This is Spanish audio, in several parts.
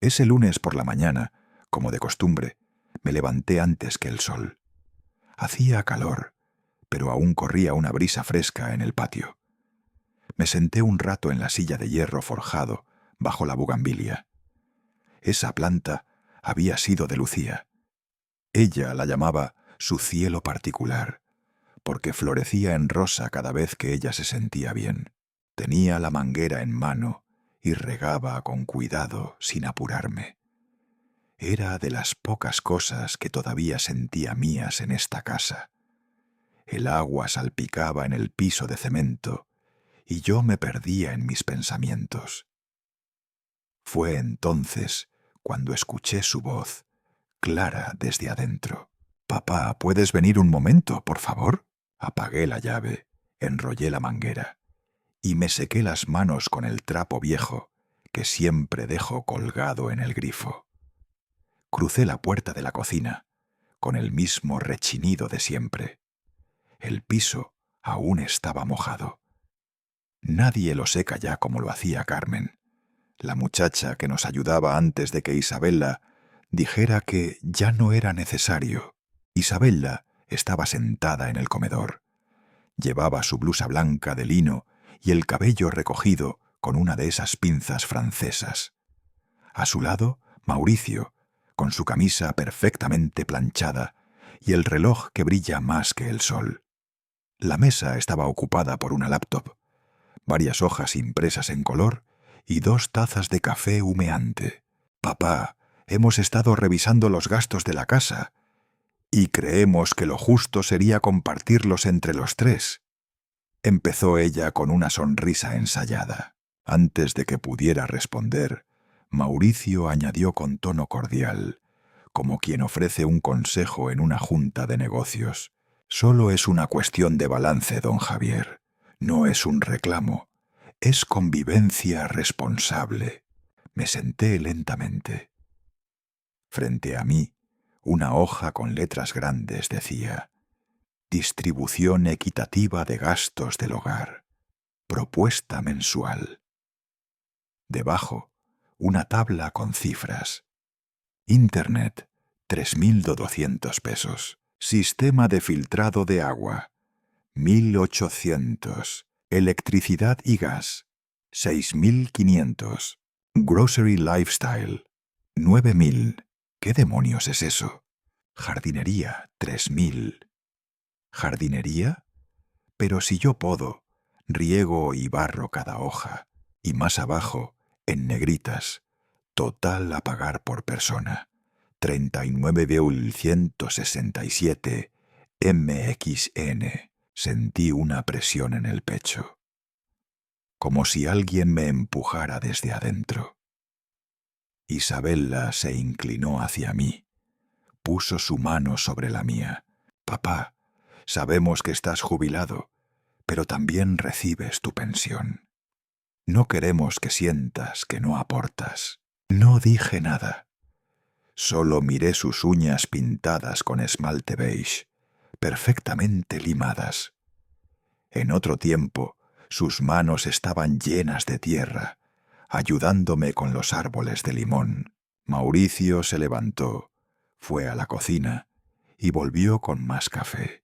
Ese lunes por la mañana, como de costumbre, me levanté antes que el sol. Hacía calor, pero aún corría una brisa fresca en el patio. Me senté un rato en la silla de hierro forjado bajo la bugambilia. Esa planta había sido de Lucía. Ella la llamaba su cielo particular, porque florecía en rosa cada vez que ella se sentía bien. Tenía la manguera en mano y regaba con cuidado sin apurarme. Era de las pocas cosas que todavía sentía mías en esta casa. El agua salpicaba en el piso de cemento y yo me perdía en mis pensamientos. Fue entonces cuando escuché su voz, clara desde adentro. «Papá, ¿puedes venir un momento, por favor?» Apagué la llave, enrollé la manguera y me sequé las manos con el trapo viejo que siempre dejo colgado en el grifo. Crucé la puerta de la cocina, con el mismo rechinido de siempre. El piso aún estaba mojado. Nadie lo seca ya como lo hacía Carmen, la muchacha que nos ayudaba antes de que Isabella dijera que ya no era necesario. Isabella estaba sentada en el comedor. Llevaba su blusa blanca de lino y el cabello recogido con una de esas pinzas francesas. A su lado, Mauricio, con su camisa perfectamente planchada y el reloj que brilla más que el sol. La mesa estaba ocupada por una laptop, varias hojas impresas en color y 2 tazas de café humeante. «Papá, hemos estado revisando los gastos de la casa y creemos que lo justo sería compartirlos entre los 3. Empezó ella con una sonrisa ensayada. Antes de que pudiera responder, Mauricio añadió con tono cordial, como quien ofrece un consejo en una junta de negocios: «Solo es una cuestión de balance, don Javier. No es un reclamo. Es convivencia responsable». Me senté lentamente. Frente a mí, una hoja con letras grandes decía: «Distribución equitativa de gastos del hogar. Propuesta mensual». Debajo, una tabla con cifras. Internet, 3.200 pesos. Sistema de filtrado de agua, 1.800. Electricidad y gas, 6.500. Grocery Lifestyle, 9.000. ¿Qué demonios es eso? Jardinería, 3.000. ¿Jardinería? Pero si yo podo, riego y barro cada hoja. Y más abajo, en negritas, total a pagar por persona, 39,167 MXN. Sentí una presión en el pecho, como si alguien me empujara desde adentro. Isabella se inclinó hacia mí, puso su mano sobre la mía. «Papá, sabemos que estás jubilado, pero también recibes tu pensión. No queremos que sientas que no aportas». No dije nada. Solo miré sus uñas pintadas con esmalte beige, perfectamente limadas. En otro tiempo, sus manos estaban llenas de tierra, ayudándome con los árboles de limón. Mauricio se levantó, fue a la cocina y volvió con más café.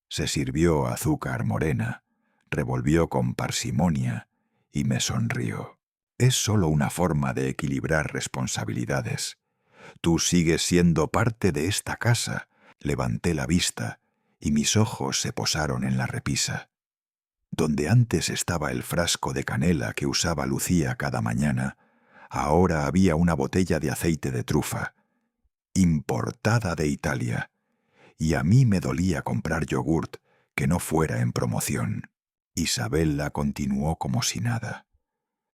Se sirvió azúcar morena, revolvió con parsimonia y me sonrió. «Es solo una forma de equilibrar responsabilidades. Tú sigues siendo parte de esta casa». Levanté la vista y mis ojos se posaron en la repisa. Donde antes estaba el frasco de canela que usaba Lucía cada mañana, ahora había una botella de aceite de trufa, importada de Italia, y a mí me dolía comprar yogurt que no fuera en promoción. Isabella continuó como si nada.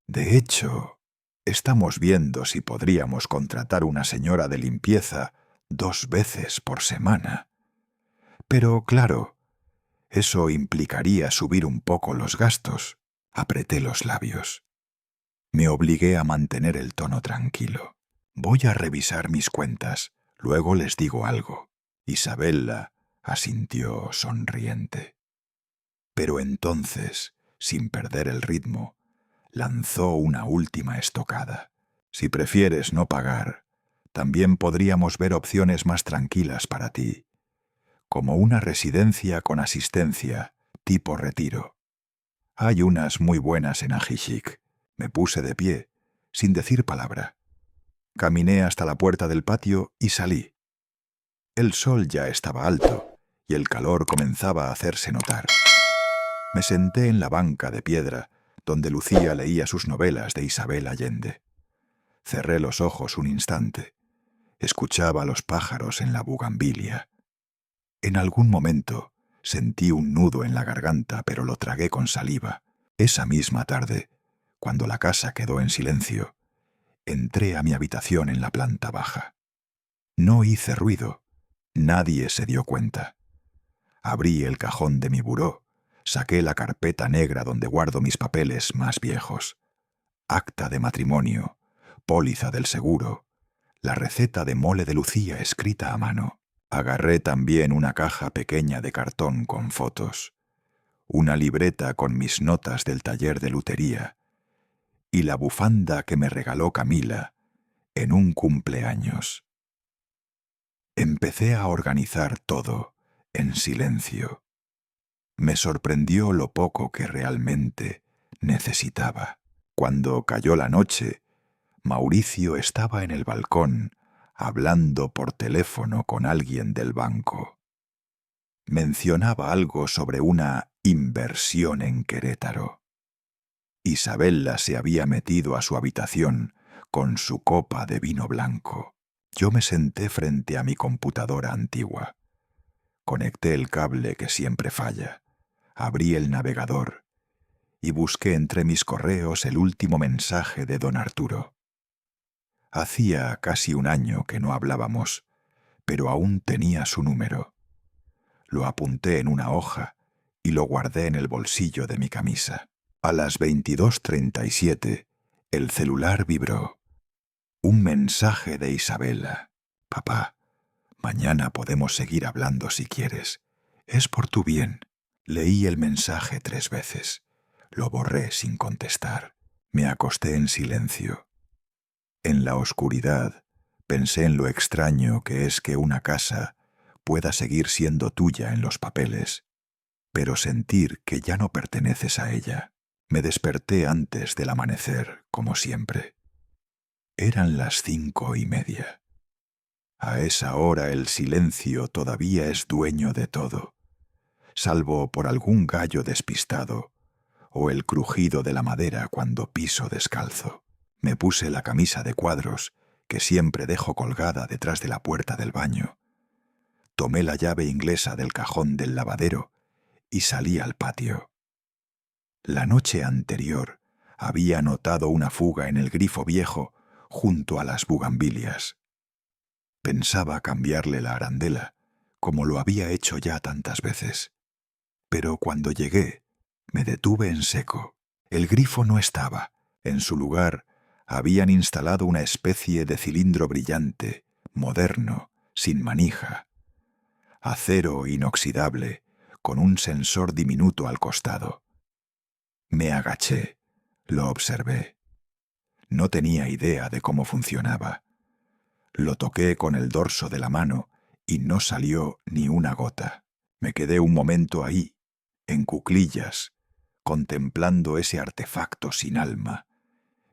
«De hecho, estamos viendo si podríamos contratar una señora de limpieza 2 veces por semana. Pero, claro, eso implicaría subir un poco los gastos». Apreté los labios. Me obligué a mantener el tono tranquilo. «Voy a revisar mis cuentas, luego les digo algo». Isabella asintió sonriente. Pero entonces, sin perder el ritmo, lanzó una última estocada. Si prefieres no pagar, también podríamos ver opciones más tranquilas para ti, como una residencia con asistencia, tipo retiro. Hay unas muy buenas en Ajijic. Me puse de pie, sin decir palabra. Caminé hasta la puerta del patio y salí. El sol ya estaba alto y el calor comenzaba a hacerse notar. Me senté en la banca de piedra donde Lucía leía sus novelas de Isabel Allende. Cerré los ojos un instante. Escuchaba a los pájaros en la bugambilia. En algún momento sentí un nudo en la garganta, pero lo tragué con saliva. Esa misma tarde, cuando la casa quedó en silencio, entré a mi habitación en la planta baja. No hice ruido. Nadie se dio cuenta. Abrí el cajón de mi buró, saqué la carpeta negra donde guardo mis papeles más viejos. Acta de matrimonio, póliza del seguro, la receta de mole de Lucía escrita a mano. Agarré también una caja pequeña de cartón con fotos, una libreta con mis notas del taller de lutería y la bufanda que me regaló Camila en un cumpleaños. Empecé a organizar todo en silencio. Me sorprendió lo poco que realmente necesitaba. Cuando cayó la noche, Mauricio estaba en el balcón hablando por teléfono con alguien del banco. Mencionaba algo sobre una inversión en Querétaro. Isabella se había metido a su habitación con su copa de vino blanco. Yo me senté frente a mi computadora antigua. Conecté el cable que siempre falla, abrí el navegador y busqué entre mis correos el último mensaje de don Arturo. Hacía casi un año que no hablábamos, pero aún tenía su número. Lo apunté en una hoja y lo guardé en el bolsillo de mi camisa. A las 22:37, el celular vibró. Un mensaje de Isabela. Papá, mañana podemos seguir hablando si quieres. Es por tu bien. Leí el mensaje 3 veces. Lo borré sin contestar. Me acosté en silencio. En la oscuridad, pensé en lo extraño que es que una casa pueda seguir siendo tuya en los papeles, pero sentir que ya no perteneces a ella. Me desperté antes del amanecer, como siempre. Eran las 5:30. A esa hora el silencio todavía es dueño de todo, salvo por algún gallo despistado o el crujido de la madera cuando piso descalzo. Me puse la camisa de cuadros que siempre dejo colgada detrás de la puerta del baño. Tomé la llave inglesa del cajón del lavadero y salí al patio. La noche anterior había notado una fuga en el grifo viejo junto a las bugambilias. Pensaba cambiarle la arandela, como lo había hecho ya tantas veces. Pero cuando llegué, me detuve en seco. El grifo no estaba. En su lugar, habían instalado una especie de cilindro brillante, moderno, sin manija. Acero inoxidable, con un sensor diminuto al costado. Me agaché, lo observé. No tenía idea de cómo funcionaba. Lo toqué con el dorso de la mano y no salió ni una gota. Me quedé un momento ahí, en cuclillas, contemplando ese artefacto sin alma,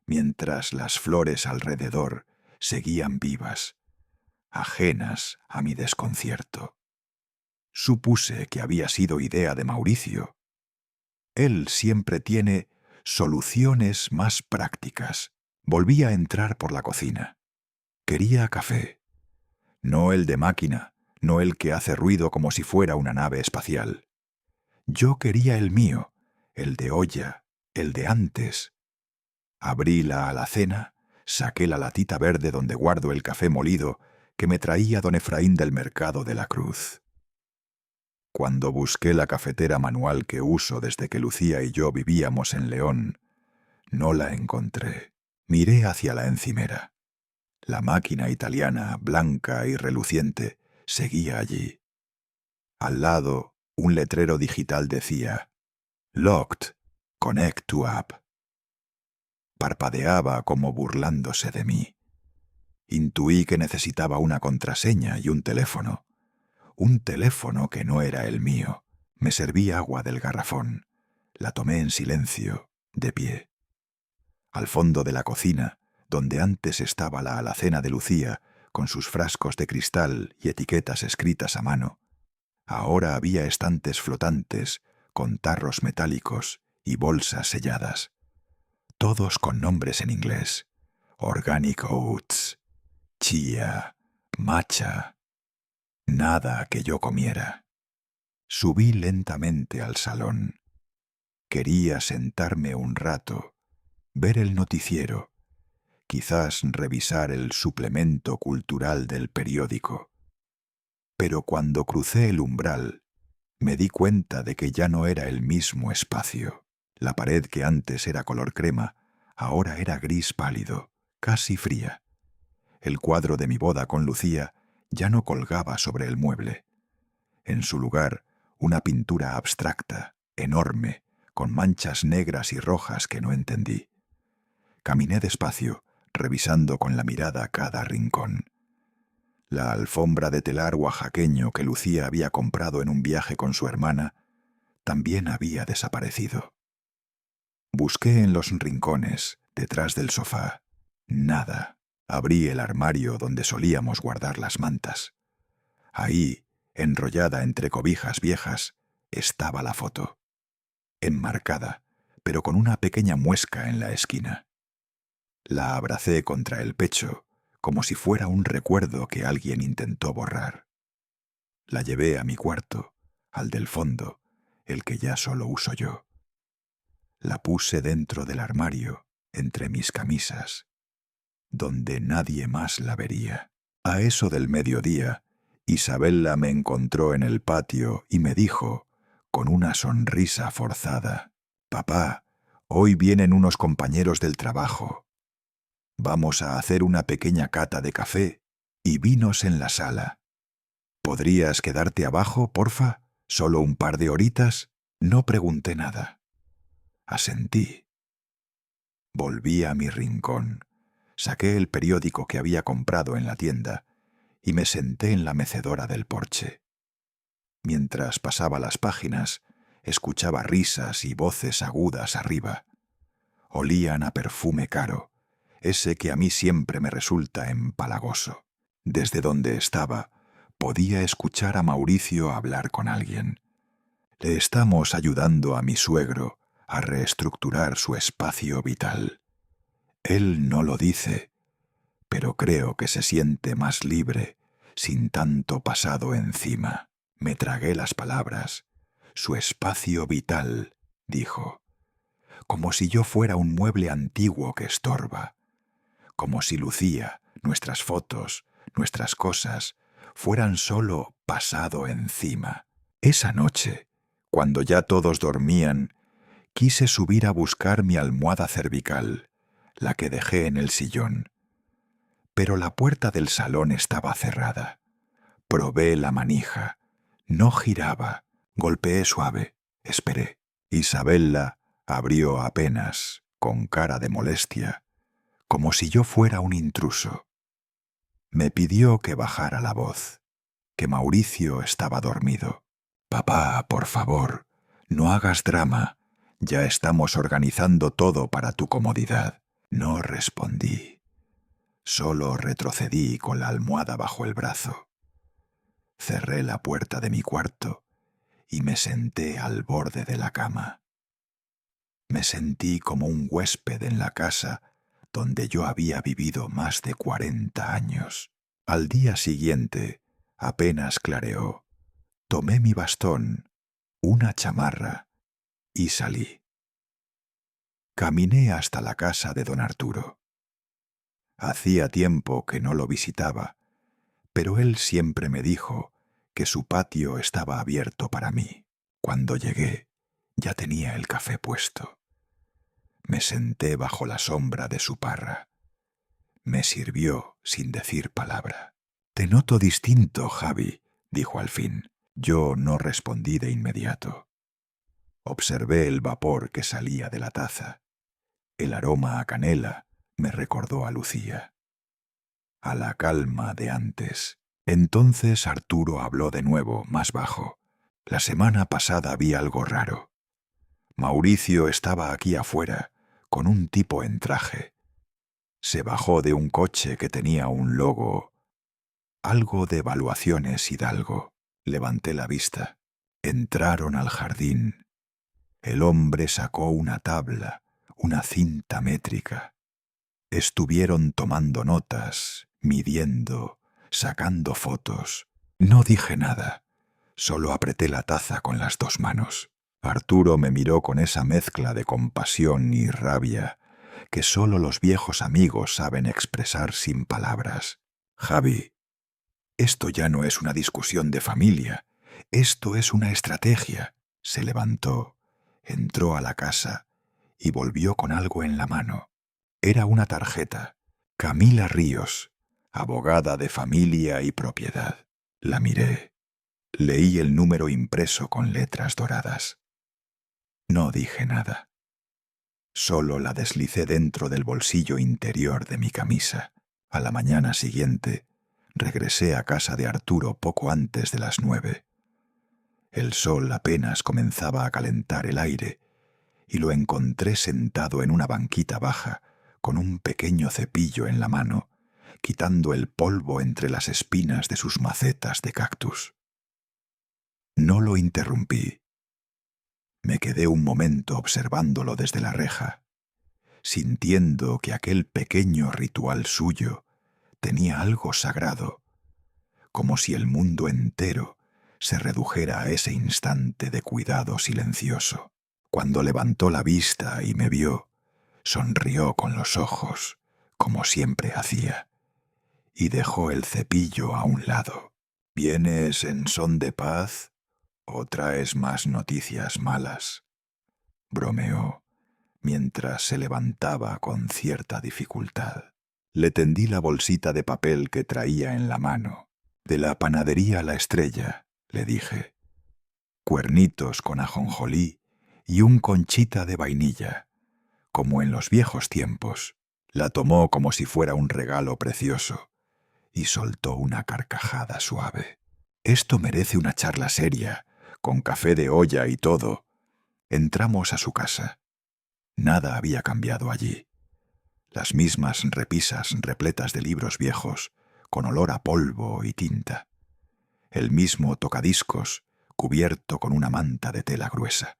mientras las flores alrededor seguían vivas, ajenas a mi desconcierto. Supuse que había sido idea de Mauricio. Él siempre tiene soluciones más prácticas. Volví a entrar por la cocina. Quería café. No el de máquina, no el que hace ruido como si fuera una nave espacial. Yo quería el mío, el de olla, el de antes. Abrí la alacena, saqué la latita verde donde guardo el café molido que me traía don Efraín del mercado de la Cruz. Cuando busqué la cafetera manual que uso desde que Lucía y yo vivíamos en León, no la encontré. Miré hacia la encimera. La máquina italiana, blanca y reluciente, seguía allí. Al lado, un letrero digital decía: Locked, connect to app. Parpadeaba como burlándose de mí. Intuí que necesitaba una contraseña y un teléfono. Un teléfono que no era el mío. Me serví agua del garrafón. La tomé en silencio, de pie. Al fondo de la cocina, donde antes estaba la alacena de Lucía, con sus frascos de cristal y etiquetas escritas a mano, ahora había estantes flotantes, con tarros metálicos y bolsas selladas, todos con nombres en inglés: Organic Oats, Chia, Matcha. Nada que yo comiera. Subí lentamente al salón. Quería sentarme un rato, ver el noticiero, quizás revisar el suplemento cultural del periódico. Pero cuando crucé el umbral, me di cuenta de que ya no era el mismo espacio. La pared que antes era color crema, ahora era gris pálido, casi fría. El cuadro de mi boda con Lucía ya no colgaba sobre el mueble. En su lugar, una pintura abstracta, enorme, con manchas negras y rojas que no entendí. Caminé despacio, revisando con la mirada cada rincón. La alfombra de telar oaxaqueño que Lucía había comprado en un viaje con su hermana también había desaparecido. Busqué en los rincones, detrás del sofá. Nada. Abrí el armario donde solíamos guardar las mantas. Ahí, enrollada entre cobijas viejas, estaba la foto. Enmarcada, pero con una pequeña muesca en la esquina. La abracé contra el pecho, como si fuera un recuerdo que alguien intentó borrar. La llevé a mi cuarto, al del fondo, el que ya solo uso yo. La puse dentro del armario, entre mis camisas, donde nadie más la vería. A eso del mediodía, Isabella me encontró en el patio y me dijo, con una sonrisa forzada: «Papá, hoy vienen unos compañeros del trabajo. Vamos a hacer una pequeña cata de café y vinos en la sala. ¿Podrías quedarte abajo, porfa? ¿Solo un par de horitas?» No pregunté nada. Asentí. Volví a mi rincón. Saqué el periódico que había comprado en la tienda y me senté en la mecedora del porche. Mientras pasaba las páginas, escuchaba risas y voces agudas arriba. Olían a perfume caro, ese que a mí siempre me resulta empalagoso. Desde donde estaba, podía escuchar a Mauricio hablar con alguien. Le estamos ayudando a mi suegro a reestructurar su espacio vital. Él no lo dice, pero creo que se siente más libre, sin tanto pasado encima. Me tragué las palabras. Su espacio vital, dijo, como si yo fuera un mueble antiguo que estorba, como si Lucía, nuestras fotos, nuestras cosas, fueran solo pasado encima. Esa noche, cuando ya todos dormían, quise subir a buscar mi almohada cervical, la que dejé en el sillón. Pero la puerta del salón estaba cerrada. Probé la manija. No giraba. Golpeé suave. Esperé. Isabella abrió apenas, con cara de molestia, como si yo fuera un intruso. Me pidió que bajara la voz, que Mauricio estaba dormido. «Papá, por favor, no hagas drama. Ya estamos organizando todo para tu comodidad». No respondí. Solo retrocedí con la almohada bajo el brazo. Cerré la puerta de mi cuarto y me senté al borde de la cama. Me sentí como un huésped en la casa donde yo había vivido más de 40 años. Al día siguiente, apenas clareó, tomé mi bastón, una chamarra y salí. Caminé hasta la casa de don Arturo. Hacía tiempo que no lo visitaba, pero él siempre me dijo que su patio estaba abierto para mí. Cuando llegué, ya tenía el café puesto. Me senté bajo la sombra de su parra. Me sirvió sin decir palabra. «Te noto distinto, Javi», dijo al fin. Yo no respondí de inmediato. Observé el vapor que salía de la taza. El aroma a canela me recordó a Lucía, a la calma de antes. Entonces Arturo habló de nuevo, más bajo. La semana pasada vi algo raro. Mauricio estaba aquí afuera, con un tipo en traje. Se bajó de un coche que tenía un logo, algo de Evaluaciones Hidalgo. Levanté la vista. Entraron al jardín. El hombre sacó una tabla, una cinta métrica. Estuvieron tomando notas, midiendo, sacando fotos. No dije nada, solo apreté la taza con las dos manos. Arturo me miró con esa mezcla de compasión y rabia que solo los viejos amigos saben expresar sin palabras. Javi, esto ya no es una discusión de familia, esto es una estrategia. Se levantó, entró a la casa y volvió con algo en la mano. Era una tarjeta. Camila Ríos, abogada de familia y propiedad. La miré. Leí el número impreso con letras doradas. No dije nada. Solo la deslicé dentro del bolsillo interior de mi camisa. A la mañana siguiente, regresé a casa de Arturo poco antes de las 9. El sol apenas comenzaba a calentar el aire y lo encontré sentado en una banquita baja, con un pequeño cepillo en la mano, quitando el polvo entre las espinas de sus macetas de cactus. No lo interrumpí. Me quedé un momento observándolo desde la reja, sintiendo que aquel pequeño ritual suyo tenía algo sagrado, como si el mundo entero se redujera a ese instante de cuidado silencioso. Cuando levantó la vista y me vio, sonrió con los ojos, como siempre hacía, y dejó el cepillo a un lado. ¿Vienes en son de paz o traes más noticias malas?, bromeó, mientras se levantaba con cierta dificultad. Le tendí la bolsita de papel que traía en la mano. De la panadería La Estrella, le dije. Cuernitos con ajonjolí y un conchita de vainilla, como en los viejos tiempos. La tomó como si fuera un regalo precioso y soltó una carcajada suave. Esto merece una charla seria, con café de olla y todo. Entramos a su casa. Nada había cambiado allí. Las mismas repisas repletas de libros viejos, con olor a polvo y tinta. El mismo tocadiscos, cubierto con una manta de tela gruesa.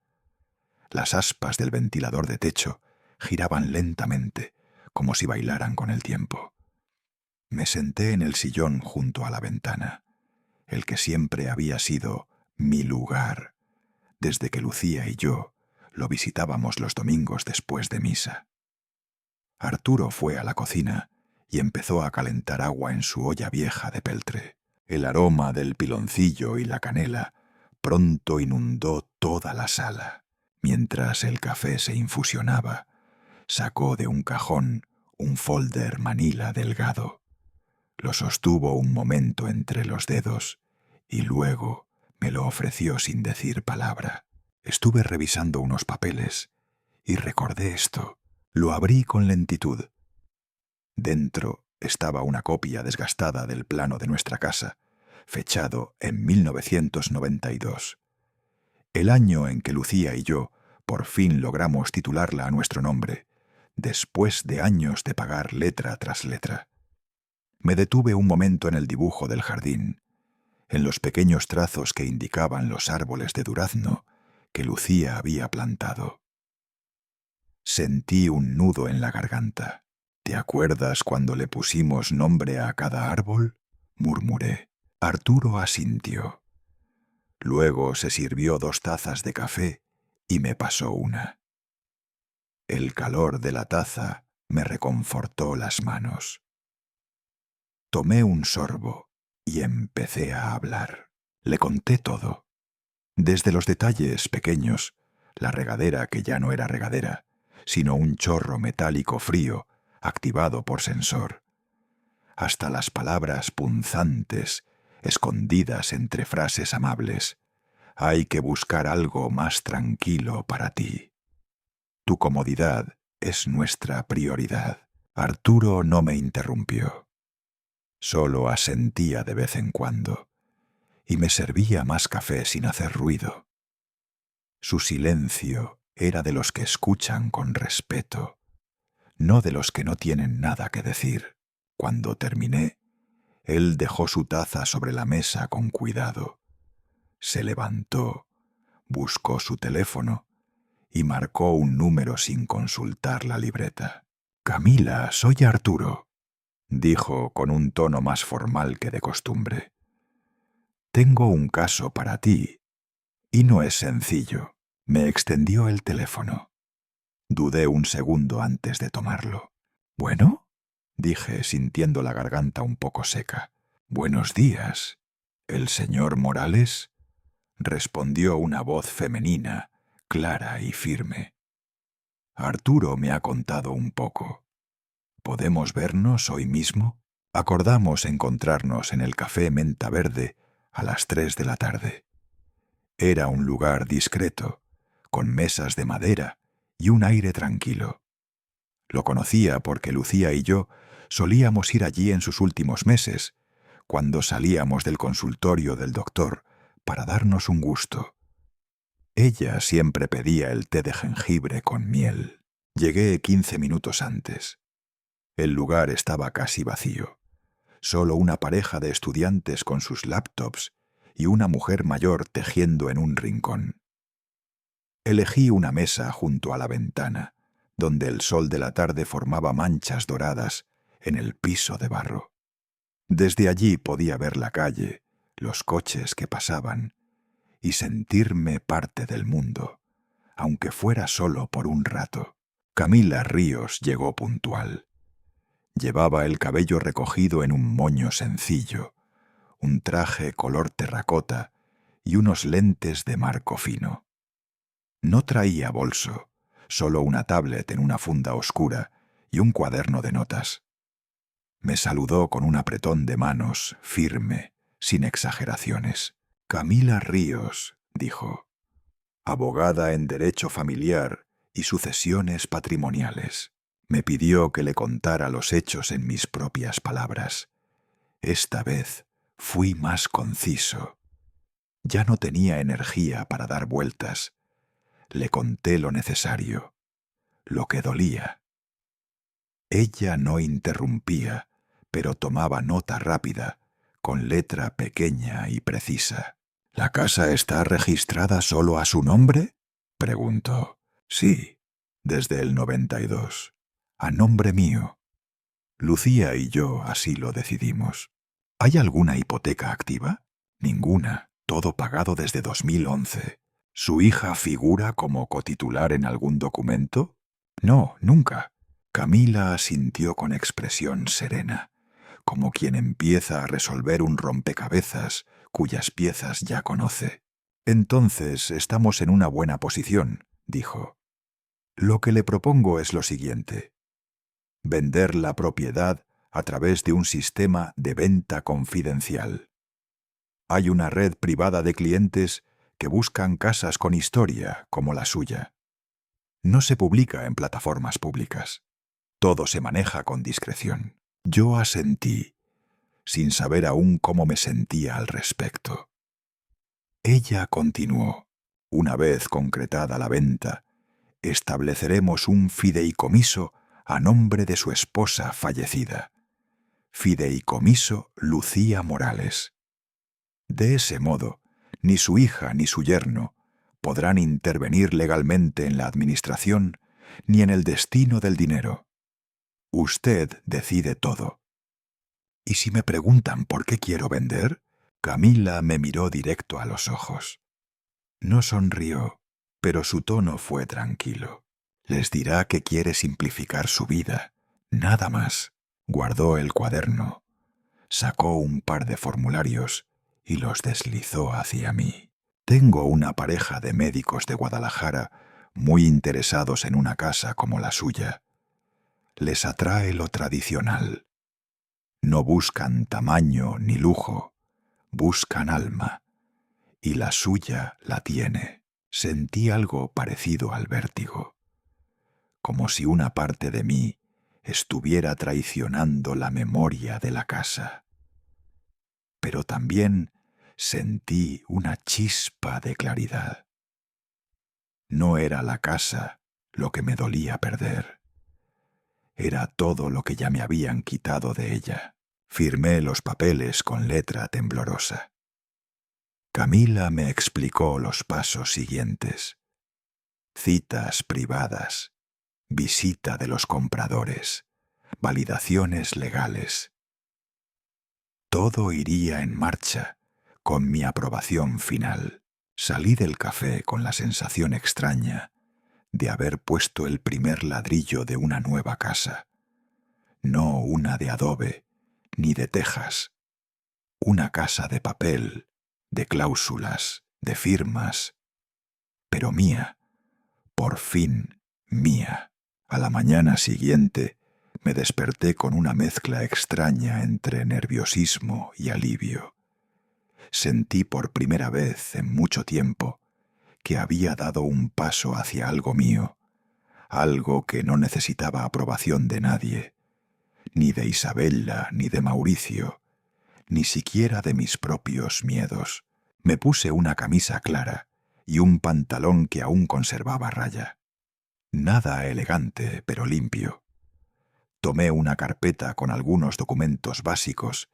Las aspas del ventilador de techo giraban lentamente, como si bailaran con el tiempo. Me senté en el sillón junto a la ventana, el que siempre había sido mi lugar, desde que Lucía y yo lo visitábamos los domingos después de misa. Arturo fue a la cocina y empezó a calentar agua en su olla vieja de peltre. El aroma del piloncillo y la canela pronto inundó toda la sala. Mientras el café se infusionaba, sacó de un cajón un folder manila delgado. Lo sostuvo un momento entre los dedos y luego me lo ofreció sin decir palabra. Estuve revisando unos papeles y recordé esto. Lo abrí con lentitud. Dentro estaba una copia desgastada del plano de nuestra casa, fechado en 1992. El año en que Lucía y yo por fin logramos titularla a nuestro nombre, después de años de pagar letra tras letra. Me detuve un momento en el dibujo del jardín, en los pequeños trazos que indicaban los árboles de durazno que Lucía había plantado. Sentí un nudo en la garganta. ¿Te acuerdas cuando le pusimos nombre a cada árbol?, murmuré. Arturo asintió. Luego se sirvió 2 tazas de café y me pasó una. El calor de la taza me reconfortó las manos. Tomé un sorbo y empecé a hablar. Le conté todo. Desde los detalles pequeños, la regadera que ya no era regadera, sino un chorro metálico frío activado por sensor, hasta las palabras punzantes escondidas entre frases amables. Hay que buscar algo más tranquilo para ti. Tu comodidad es nuestra prioridad. Arturo no me interrumpió. Solo asentía de vez en cuando y me servía más café sin hacer ruido. Su silencio era de los que escuchan con respeto, no de los que no tienen nada que decir. Cuando terminé, él dejó su taza sobre la mesa con cuidado. Se levantó, buscó su teléfono y marcó un número sin consultar la libreta. «Camila, soy Arturo», dijo con un tono más formal que de costumbre. «Tengo un caso para ti, y no es sencillo». Me extendió el teléfono. Dudé un segundo antes de tomarlo. «¿Bueno?», dije, sintiendo la garganta un poco seca. «Buenos días. ¿El señor Morales?», respondió una voz femenina, clara y firme. «Arturo me ha contado un poco. ¿Podemos vernos hoy mismo?». Acordamos encontrarnos en el Café Menta Verde a las 3 de la tarde. Era un lugar discreto, con mesas de madera y un aire tranquilo. Lo conocía porque Lucía y yo solíamos ir allí en sus últimos meses, cuando salíamos del consultorio del doctor para darnos un gusto. Ella siempre pedía el té de jengibre con miel. Llegué 15 minutos antes. El lugar estaba casi vacío. Solo una pareja de estudiantes con sus laptops y una mujer mayor tejiendo en un rincón. Elegí una mesa junto a la ventana, donde el sol de la tarde formaba manchas doradas en el piso de barro. Desde allí podía ver la calle, los coches que pasaban, y sentirme parte del mundo, aunque fuera solo por un rato. Camila Ríos llegó puntual. Llevaba el cabello recogido en un moño sencillo, un traje color terracota y unos lentes de marco fino. No traía bolso, solo una tablet en una funda oscura y un cuaderno de notas. Me saludó con un apretón de manos, firme, sin exageraciones. «Camila Ríos», dijo, «abogada en derecho familiar y sucesiones patrimoniales». Me pidió que le contara los hechos en mis propias palabras. Esta vez fui más conciso. Ya no tenía energía para dar vueltas. Le conté lo necesario, lo que dolía. Ella no interrumpía, pero tomaba nota rápida, con letra pequeña y precisa. «¿La casa está registrada solo a su nombre?», preguntó. «Sí, desde el 92. A nombre mío. Lucía y yo así lo decidimos». «¿Hay alguna hipoteca activa?». «Ninguna, todo pagado desde 2011. ¿Su hija figura como cotitular en algún documento?». «No, nunca». Camila asintió con expresión serena, como quien empieza a resolver un rompecabezas cuyas piezas ya conoce. «Entonces estamos en una buena posición», dijo. «Lo que le propongo es lo siguiente: vender la propiedad a través de un sistema de venta confidencial. Hay una red privada de clientes que buscan casas con historia como la suya. No se publica en plataformas públicas. Todo se maneja con discreción». Yo asentí, sin saber aún cómo me sentía al respecto. Ella continuó. «Una vez concretada la venta, estableceremos un fideicomiso a nombre de su esposa fallecida. Fideicomiso Lucía Morales. De ese modo, ni su hija ni su yerno podrán intervenir legalmente en la administración ni en el destino del dinero. Usted decide todo». «¿Y si me preguntan por qué quiero vender?». Camila me miró directo a los ojos. No sonrió, pero su tono fue tranquilo. «Les dirá que quiere simplificar su vida, nada más». Guardó el cuaderno, sacó un par de formularios y los deslizó hacia mí. «Tengo una pareja de médicos de Guadalajara muy interesados en una casa como la suya. Les atrae lo tradicional. No buscan tamaño ni lujo, buscan alma, y la suya la tiene». Sentí algo parecido al vértigo. como si una parte de mí estuviera traicionando la memoria de la casa. Pero también sentí una chispa de claridad. No era la casa lo que me dolía perder. Era todo lo que ya me habían quitado de ella. Firmé los papeles con letra temblorosa. Camila me explicó los pasos siguientes. Citas privadas, visita de los compradores, validaciones legales. Todo iría en marcha con mi aprobación final. Salí del café con la sensación extraña de haber puesto el primer ladrillo de una nueva casa. No una de adobe ni de tejas. Una casa de papel, de cláusulas, de firmas, pero mía, por fin mía. A la mañana siguiente me desperté con una mezcla extraña entre nerviosismo y alivio. Sentí por primera vez en mucho tiempo que había dado un paso hacia algo mío, algo que no necesitaba aprobación de nadie, ni de Isabella ni de Mauricio, ni siquiera de mis propios miedos. Me puse una camisa clara y un pantalón que aún conservaba raya. Nada elegante, pero limpio. Tomé una carpeta con algunos documentos básicos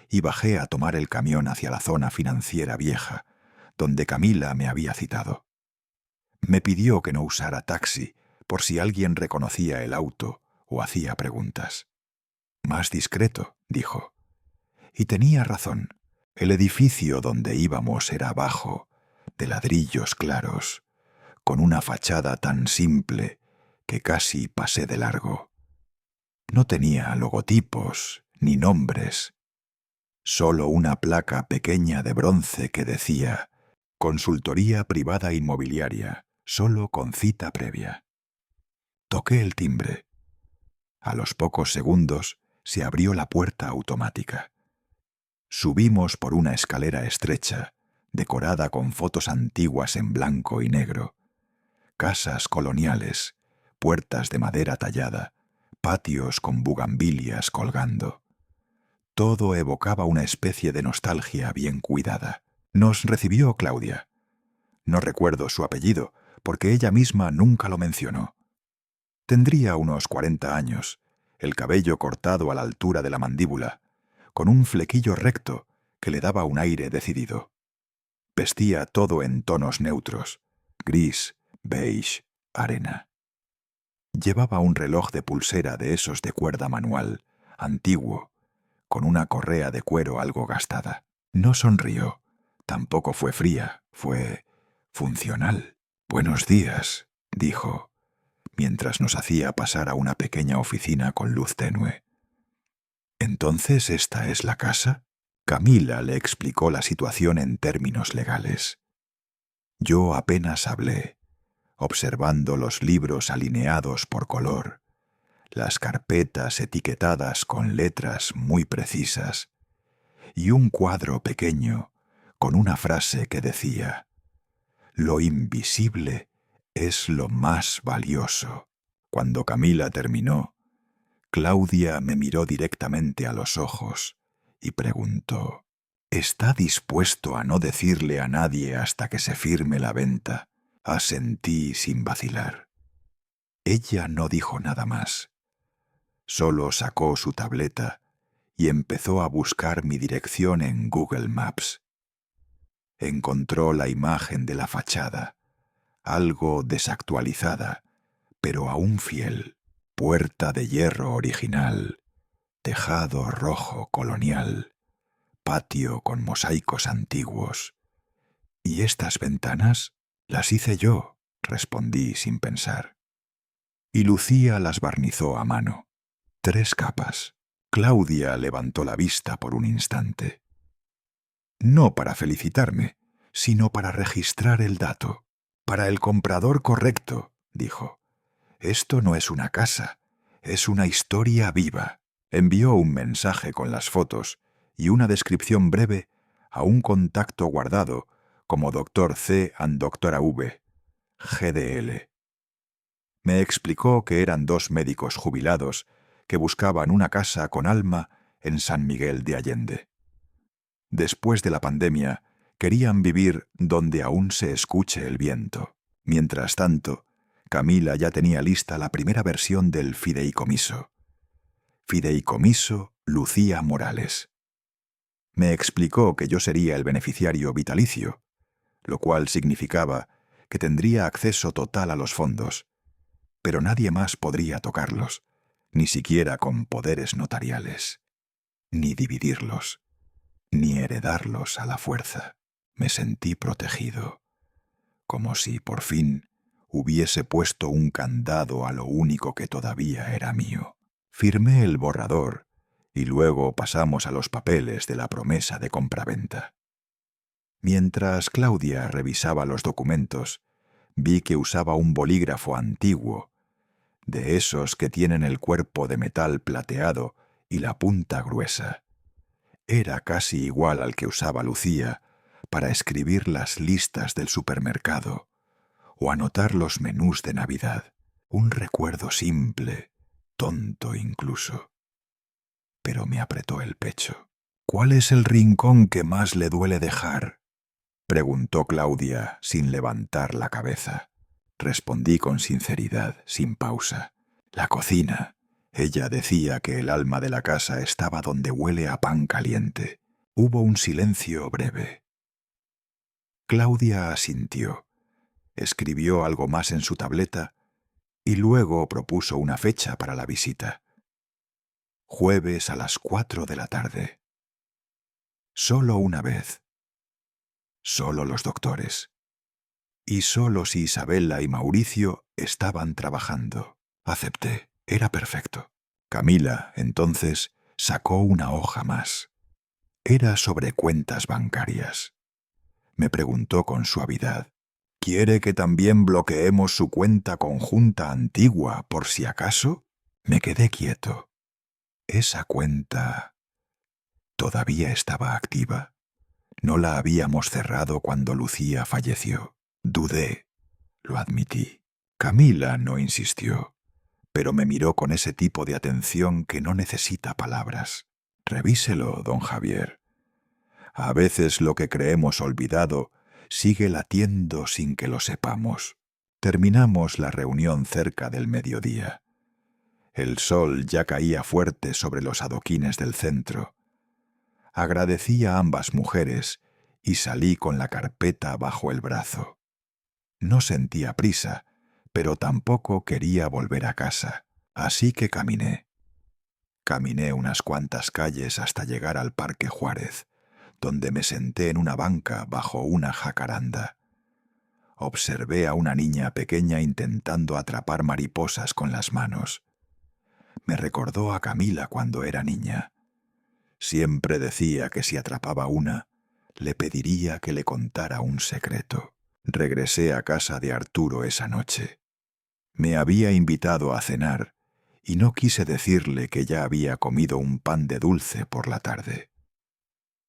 y bajé a tomar el camión hacia la zona financiera vieja, donde Camila me había citado. Me pidió que no usara taxi por si alguien reconocía el auto o hacía preguntas. Más discreto, dijo. Y tenía razón. El edificio donde íbamos era bajo, de ladrillos claros, con una fachada tan simple que casi pasé de largo. No tenía logotipos ni nombres, solo una placa pequeña de bronce que decía «Consultoría privada inmobiliaria, solo con cita previa». Toqué el timbre. A los pocos segundos se abrió la puerta automática. Subimos por una escalera estrecha, decorada con fotos antiguas en blanco y negro. Casas coloniales, puertas de madera tallada, patios con bugambilias colgando. Todo evocaba una especie de nostalgia bien cuidada. Nos recibió Claudia. No recuerdo su apellido, porque ella misma nunca lo mencionó. Tendría unos 40 años, el cabello cortado a la altura de la mandíbula, con un flequillo recto que le daba un aire decidido. Vestía todo en tonos neutros, gris, beige, arena. Llevaba un reloj de pulsera de esos de cuerda manual, antiguo, con una correa de cuero algo gastada. No sonrió, tampoco fue fría, fue funcional. «Buenos días», dijo, mientras nos hacía pasar a una pequeña oficina con luz tenue. «¿Entonces esta es la casa?» Camila le explicó la situación en términos legales. Yo apenas hablé, observando los libros alineados por color, las carpetas etiquetadas con letras muy precisas y un cuadro pequeño con una frase que decía: «Lo invisible es lo más valioso». Cuando Camila terminó, Claudia me miró directamente a los ojos y preguntó: «¿Está dispuesto a no decirle a nadie hasta que se firme la venta?» Asentí sin vacilar. Ella no dijo nada más. Solo sacó su tableta y empezó a buscar mi dirección en Google Maps. Encontró la imagen de la fachada, algo desactualizada, pero aún fiel. Puerta de hierro original, tejado rojo colonial, patio con mosaicos antiguos. «¿Y estas ventanas?» «Las hice yo», respondí sin pensar. Y Lucía las barnizó a mano. 3 capas. Claudia levantó la vista por un instante. No para felicitarme, sino para registrar el dato. «Para el comprador correcto», dijo. «Esto no es una casa, es una historia viva». Envió un mensaje con las fotos y una descripción breve a un contacto guardado como Dr. C and Dra. V, GDL. Me explicó que eran 2 médicos jubilados que buscaban una casa con alma en San Miguel de Allende. Después de la pandemia, querían vivir donde aún se escuche el viento. Mientras tanto, Camila ya tenía lista la primera versión del fideicomiso. Fideicomiso Lucía Morales. Me explicó que yo sería el beneficiario vitalicio, lo cual significaba que tendría acceso total a los fondos, pero nadie más podría tocarlos, ni siquiera con poderes notariales, ni dividirlos, ni heredarlos a la fuerza. Me sentí protegido, como si por fin hubiese puesto un candado a lo único que todavía era mío. Firmé el borrador y luego pasamos a los papeles de la promesa de compraventa. Mientras Claudia revisaba los documentos, vi que usaba un bolígrafo antiguo, de esos que tienen el cuerpo de metal plateado y la punta gruesa. Era casi igual al que usaba Lucía para escribir las listas del supermercado o anotar los menús de Navidad. Un recuerdo simple, tonto incluso. Pero me apretó el pecho. ¿Cuál es el rincón que más le duele dejar?, preguntó Claudia sin levantar la cabeza. Respondí con sinceridad, sin pausa. La cocina. Ella decía que el alma de la casa estaba donde huele a pan caliente. Hubo un silencio breve. Claudia asintió. Escribió algo más en su tableta y luego propuso una fecha para la visita. Jueves a las 4 de la tarde. Solo una vez. Solo los doctores. Y solo si Isabela y Mauricio estaban trabajando. Acepté. Era perfecto. Camila, entonces, sacó una hoja más. Era sobre cuentas bancarias. Me preguntó con suavidad: ¿quiere que también bloqueemos su cuenta conjunta antigua por si acaso? Me quedé quieto. Esa cuenta todavía estaba activa. No la habíamos cerrado cuando Lucía falleció. Dudé, lo admití. Camila no insistió, pero me miró con ese tipo de atención que no necesita palabras. Revíselo, don Javier. A veces lo que creemos olvidado sigue latiendo sin que lo sepamos. Terminamos la reunión cerca del mediodía. El sol ya caía fuerte sobre los adoquines del centro. Agradecí a ambas mujeres y salí con la carpeta bajo el brazo. No sentía prisa, pero tampoco quería volver a casa, así que caminé. Caminé unas cuantas calles hasta llegar al Parque Juárez, donde me senté en una banca bajo una jacaranda. Observé a una niña pequeña intentando atrapar mariposas con las manos. Me recordó a Camila cuando era niña. Siempre decía que si atrapaba una, le pediría que le contara un secreto. Regresé a casa de Arturo esa noche. Me había invitado a cenar y no quise decirle que ya había comido un pan de dulce por la tarde.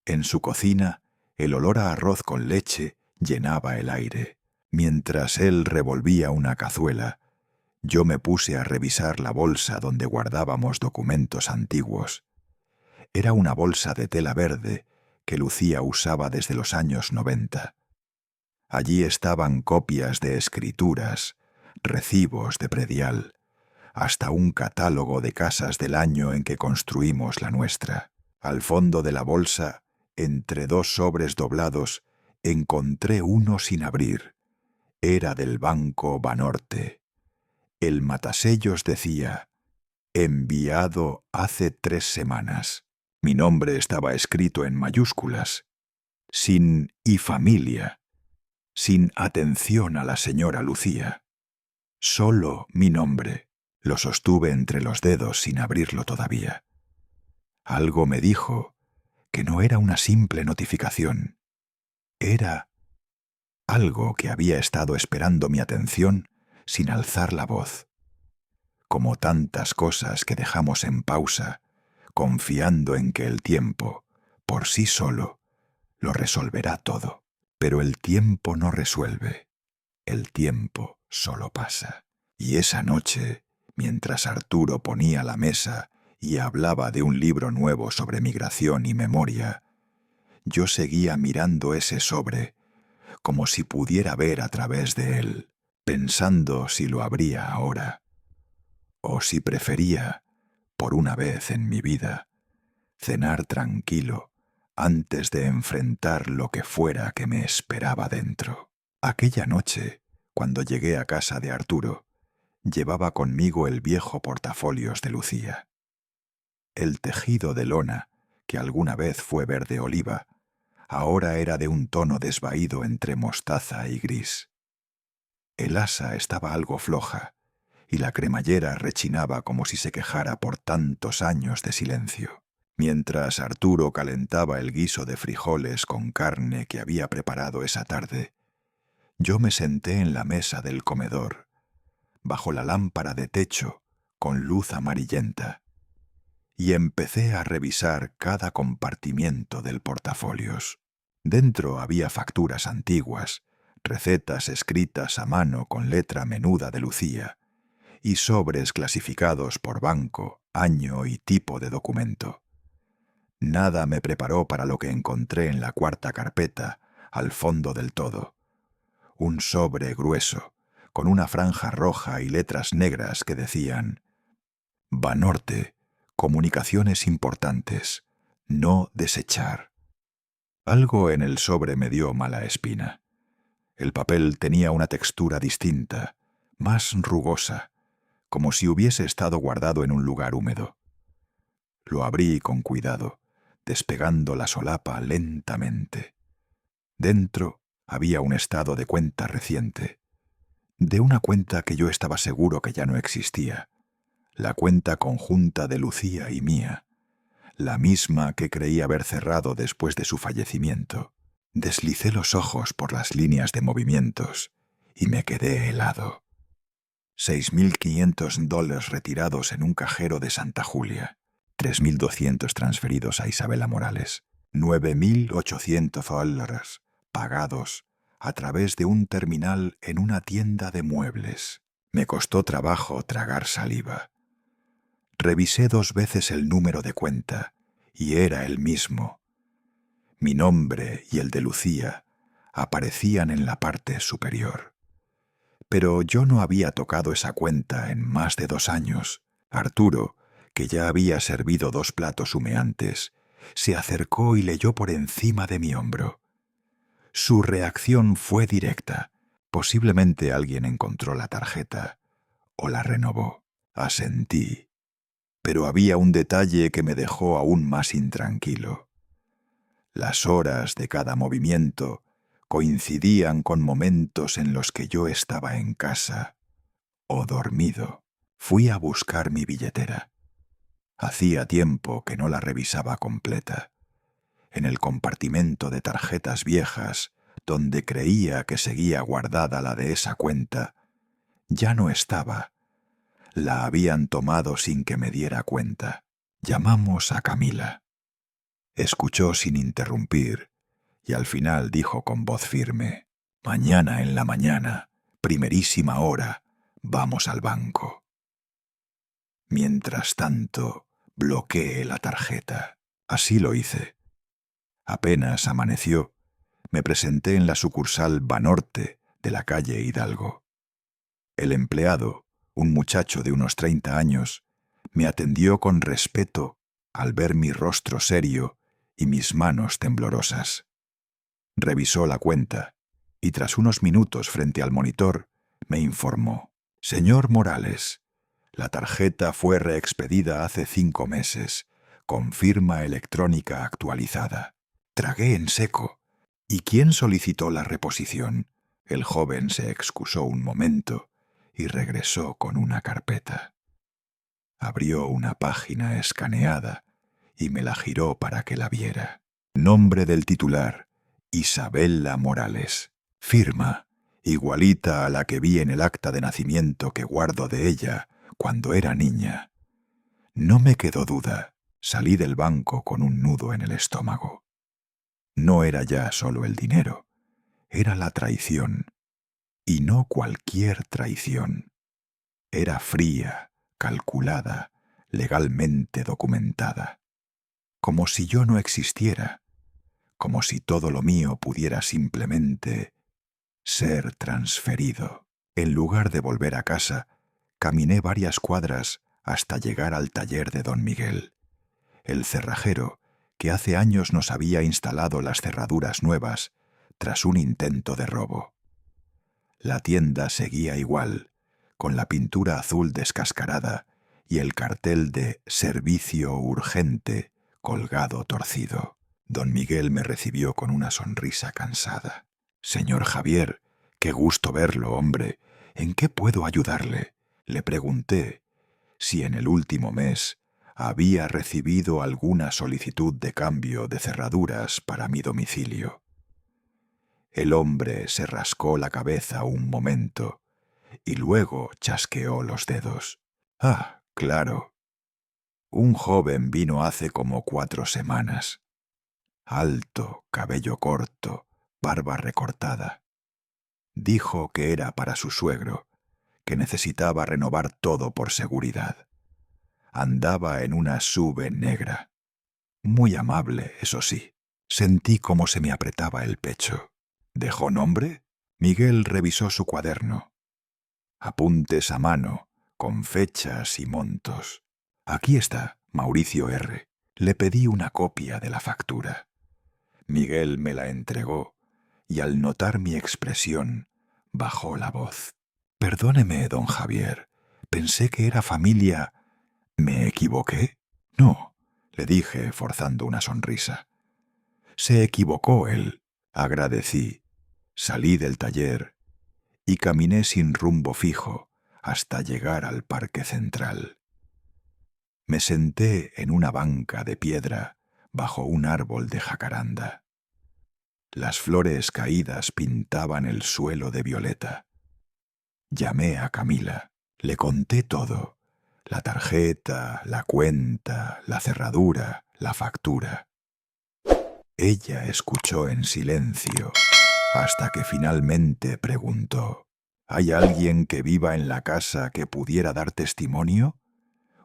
En su cocina, el olor a arroz con leche llenaba el aire. Mientras él revolvía una cazuela, yo me puse a revisar la bolsa donde guardábamos documentos antiguos. Era una bolsa de tela verde que Lucía usaba desde los años 90. Allí estaban copias de escrituras, recibos de predial, hasta un catálogo de casas del año en que construimos la nuestra. Al fondo de la bolsa, entre 2 sobres doblados, encontré uno sin abrir. Era del Banco Banorte. El matasellos decía: enviado hace 3 semanas. Mi nombre estaba escrito en mayúsculas, sin y familia, sin atención a la señora Lucía. Solo mi nombre. Lo sostuve entre los dedos sin abrirlo todavía. Algo me dijo que no era una simple notificación. Era algo que había estado esperando mi atención sin alzar la voz. Como tantas cosas que dejamos en pausa, confiando en que el tiempo, por sí solo, lo resolverá todo. Pero el tiempo no resuelve. El tiempo solo pasa. Y esa noche, mientras Arturo ponía la mesa y hablaba de un libro nuevo sobre migración y memoria, yo seguía mirando ese sobre, como si pudiera ver a través de él, pensando si lo abría ahora, o si prefería, por una vez en mi vida, cenar tranquilo antes de enfrentar lo que fuera que me esperaba dentro. Aquella noche, cuando llegué a casa de Arturo, llevaba conmigo el viejo portafolios de Lucía. El tejido de lona, que alguna vez fue verde oliva, ahora era de un tono desvaído entre mostaza y gris. El asa estaba algo floja, y la cremallera rechinaba como si se quejara por tantos años de silencio. Mientras Arturo calentaba el guiso de frijoles con carne que había preparado esa tarde, yo me senté en la mesa del comedor, bajo la lámpara de techo, con luz amarillenta, y empecé a revisar cada compartimiento del portafolios. Dentro había facturas antiguas, recetas escritas a mano con letra menuda de Lucía, y sobres clasificados por banco, año y tipo de documento. Nada me preparó para lo que encontré en la cuarta carpeta, al fondo del todo. Un sobre grueso, con una franja roja y letras negras que decían: Banorte, comunicaciones importantes, no desechar. Algo en el sobre me dio mala espina. El papel tenía una textura distinta, más rugosa, como si hubiese estado guardado en un lugar húmedo. Lo abrí con cuidado, despegando la solapa lentamente. Dentro había un estado de cuenta reciente, de una cuenta que yo estaba seguro que ya no existía, la cuenta conjunta de Lucía y mía, la misma que creí haber cerrado después de su fallecimiento. Deslicé los ojos por las líneas de movimientos y me quedé helado. $6.500 retirados en un cajero de Santa Julia, 3.200 transferidos a Isabela Morales, $9.800 pagados a través de un terminal en una tienda de muebles. Me costó trabajo tragar saliva. Revisé 2 veces el número de cuenta y era el mismo. Mi nombre y el de Lucía aparecían en la parte superior. Pero yo no había tocado esa cuenta en más de 2 años. Arturo, que ya había servido 2 platos humeantes, se acercó y leyó por encima de mi hombro. Su reacción fue directa. Posiblemente alguien encontró la tarjeta o la renovó. Asentí. Pero había un detalle que me dejó aún más intranquilo. Las horas de cada movimiento coincidían con momentos en los que yo estaba en casa o dormido. Fui a buscar mi billetera. Hacía tiempo que no la revisaba completa. En el compartimento de tarjetas viejas, donde creía que seguía guardada la de esa cuenta, ya no estaba. La habían tomado sin que me diera cuenta. Llamamos a Camila. Escuchó sin interrumpir y al final dijo con voz firme: «Mañana en la mañana, primerísima hora, vamos al banco». Mientras tanto, bloqueé la tarjeta. Así lo hice. Apenas amaneció, me presenté en la sucursal Banorte de la calle Hidalgo. El empleado, un muchacho de unos 30 años, me atendió con respeto al ver mi rostro serio y mis manos temblorosas. Revisó la cuenta y tras unos minutos frente al monitor me informó: «Señor Morales, la tarjeta fue reexpedida hace 5 meses, con firma electrónica actualizada». Tragué en seco. ¿Y quién solicitó la reposición? El joven se excusó un momento y regresó con una carpeta. Abrió una página escaneada y me la giró para que la viera. Nombre del titular: Isabela Morales. Firma: igualita a la que vi en el acta de nacimiento que guardo de ella cuando era niña. No me quedó duda. Salí del banco con un nudo en el estómago. No era ya solo el dinero, era la traición, y no cualquier traición. Era fría, calculada, legalmente documentada. Como si yo no existiera, como si todo lo mío pudiera simplemente ser transferido. En lugar de volver a casa, caminé varias cuadras hasta llegar al taller de don Miguel, el cerrajero que hace años nos había instalado las cerraduras nuevas tras un intento de robo. La tienda seguía igual, con la pintura azul descascarada y el cartel de «Servicio urgente» colgado torcido. Don Miguel me recibió con una sonrisa cansada. «Señor Javier, qué gusto verlo, hombre. ¿En qué puedo ayudarle?», le pregunté si en el último mes había recibido alguna solicitud de cambio de cerraduras para mi domicilio. El hombre se rascó la cabeza un momento y luego chasqueó los dedos. «Ah, claro. Un joven vino hace como 4 semanas. Alto, cabello corto, barba recortada. Dijo que era para su suegro, que necesitaba renovar todo por seguridad. Andaba en una SUV negra. Muy amable, eso sí. Sentí cómo se me apretaba el pecho. ¿Dejó nombre?». Miguel revisó su cuaderno. Apuntes a mano, con fechas y montos. «Aquí está, Mauricio R». Le pedí una copia de la factura. Miguel me la entregó y al notar mi expresión, bajó la voz. «Perdóneme, don Javier, pensé que era familia». «¿Me equivoqué?». «No», le dije forzando una sonrisa. «Se equivocó él». Agradecí, salí del taller y caminé sin rumbo fijo hasta llegar al Parque Central. Me senté en una banca de piedra bajo un árbol de jacaranda. Las flores caídas pintaban el suelo de violeta. Llamé a Camila, le conté todo: la tarjeta, la cuenta, la cerradura, la factura. Ella escuchó en silencio hasta que finalmente preguntó: «¿Hay alguien que viva en la casa que pudiera dar testimonio?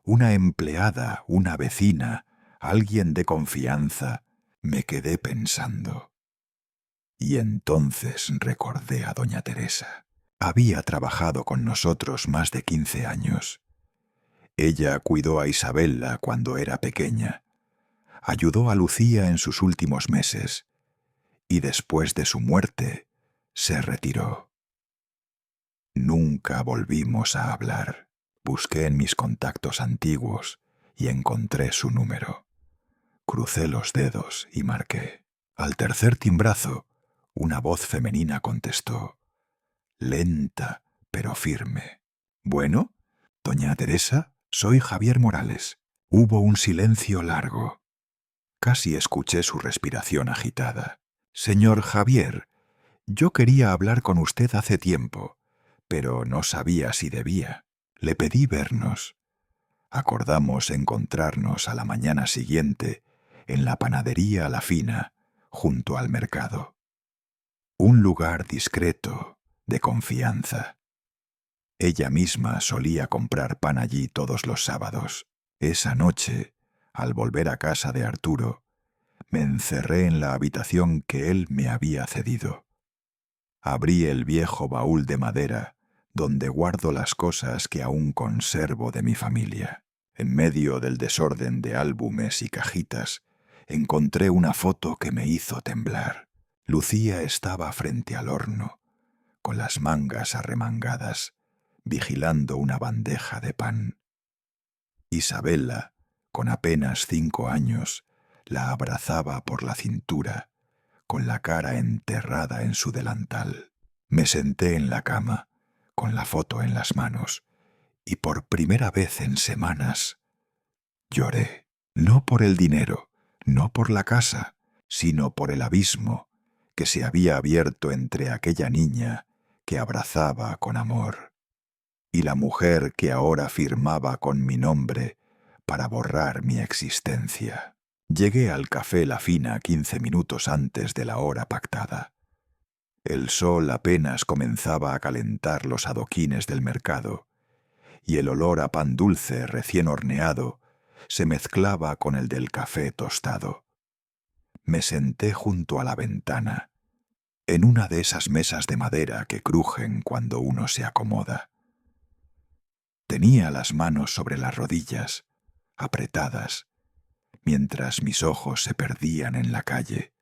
¿Una empleada, una vecina, alguien de confianza?». Me quedé pensando. Y entonces recordé a doña Teresa. Había trabajado con nosotros más de 15 años. Ella cuidó a Isabela cuando era pequeña, ayudó a Lucía en sus últimos meses y después de su muerte se retiró. Nunca volvimos a hablar. Busqué en mis contactos antiguos y encontré su número. Crucé los dedos y marqué. Al tercer timbrazo, una voz femenina contestó, lenta pero firme. «Bueno, doña Teresa, soy Javier Morales». Hubo un silencio largo. Casi escuché su respiración agitada. «Señor Javier, yo quería hablar con usted hace tiempo, pero no sabía si debía. Le pedí vernos. Acordamos encontrarnos a la mañana siguiente en la panadería La Fina, junto al mercado. Un lugar discreto, de confianza. Ella misma solía comprar pan allí todos los sábados. Esa noche, al volver a casa de Arturo, me encerré en la habitación que él me había cedido. Abrí el viejo baúl de madera donde guardo las cosas que aún conservo de mi familia. En medio del desorden de álbumes y cajitas, encontré una foto que me hizo temblar. Lucía estaba frente al horno, con las mangas arremangadas, vigilando una bandeja de pan. Isabela, con apenas 5 años, la abrazaba por la cintura, con la cara enterrada en su delantal. Me senté en la cama, con la foto en las manos, y por primera vez en semanas lloré. No por el dinero, no por la casa, sino por el abismo que se había abierto entre aquella niña que abrazaba con amor y la mujer que ahora firmaba con mi nombre para borrar mi existencia. Llegué al café La Fina 15 minutos antes de la hora pactada. El sol apenas comenzaba a calentar los adoquines del mercado, y el olor a pan dulce recién horneado se mezclaba con el del café tostado. Me senté junto a la ventana, en una de esas mesas de madera que crujen cuando uno se acomoda. Tenía las manos sobre las rodillas, apretadas, mientras mis ojos se perdían en la calle,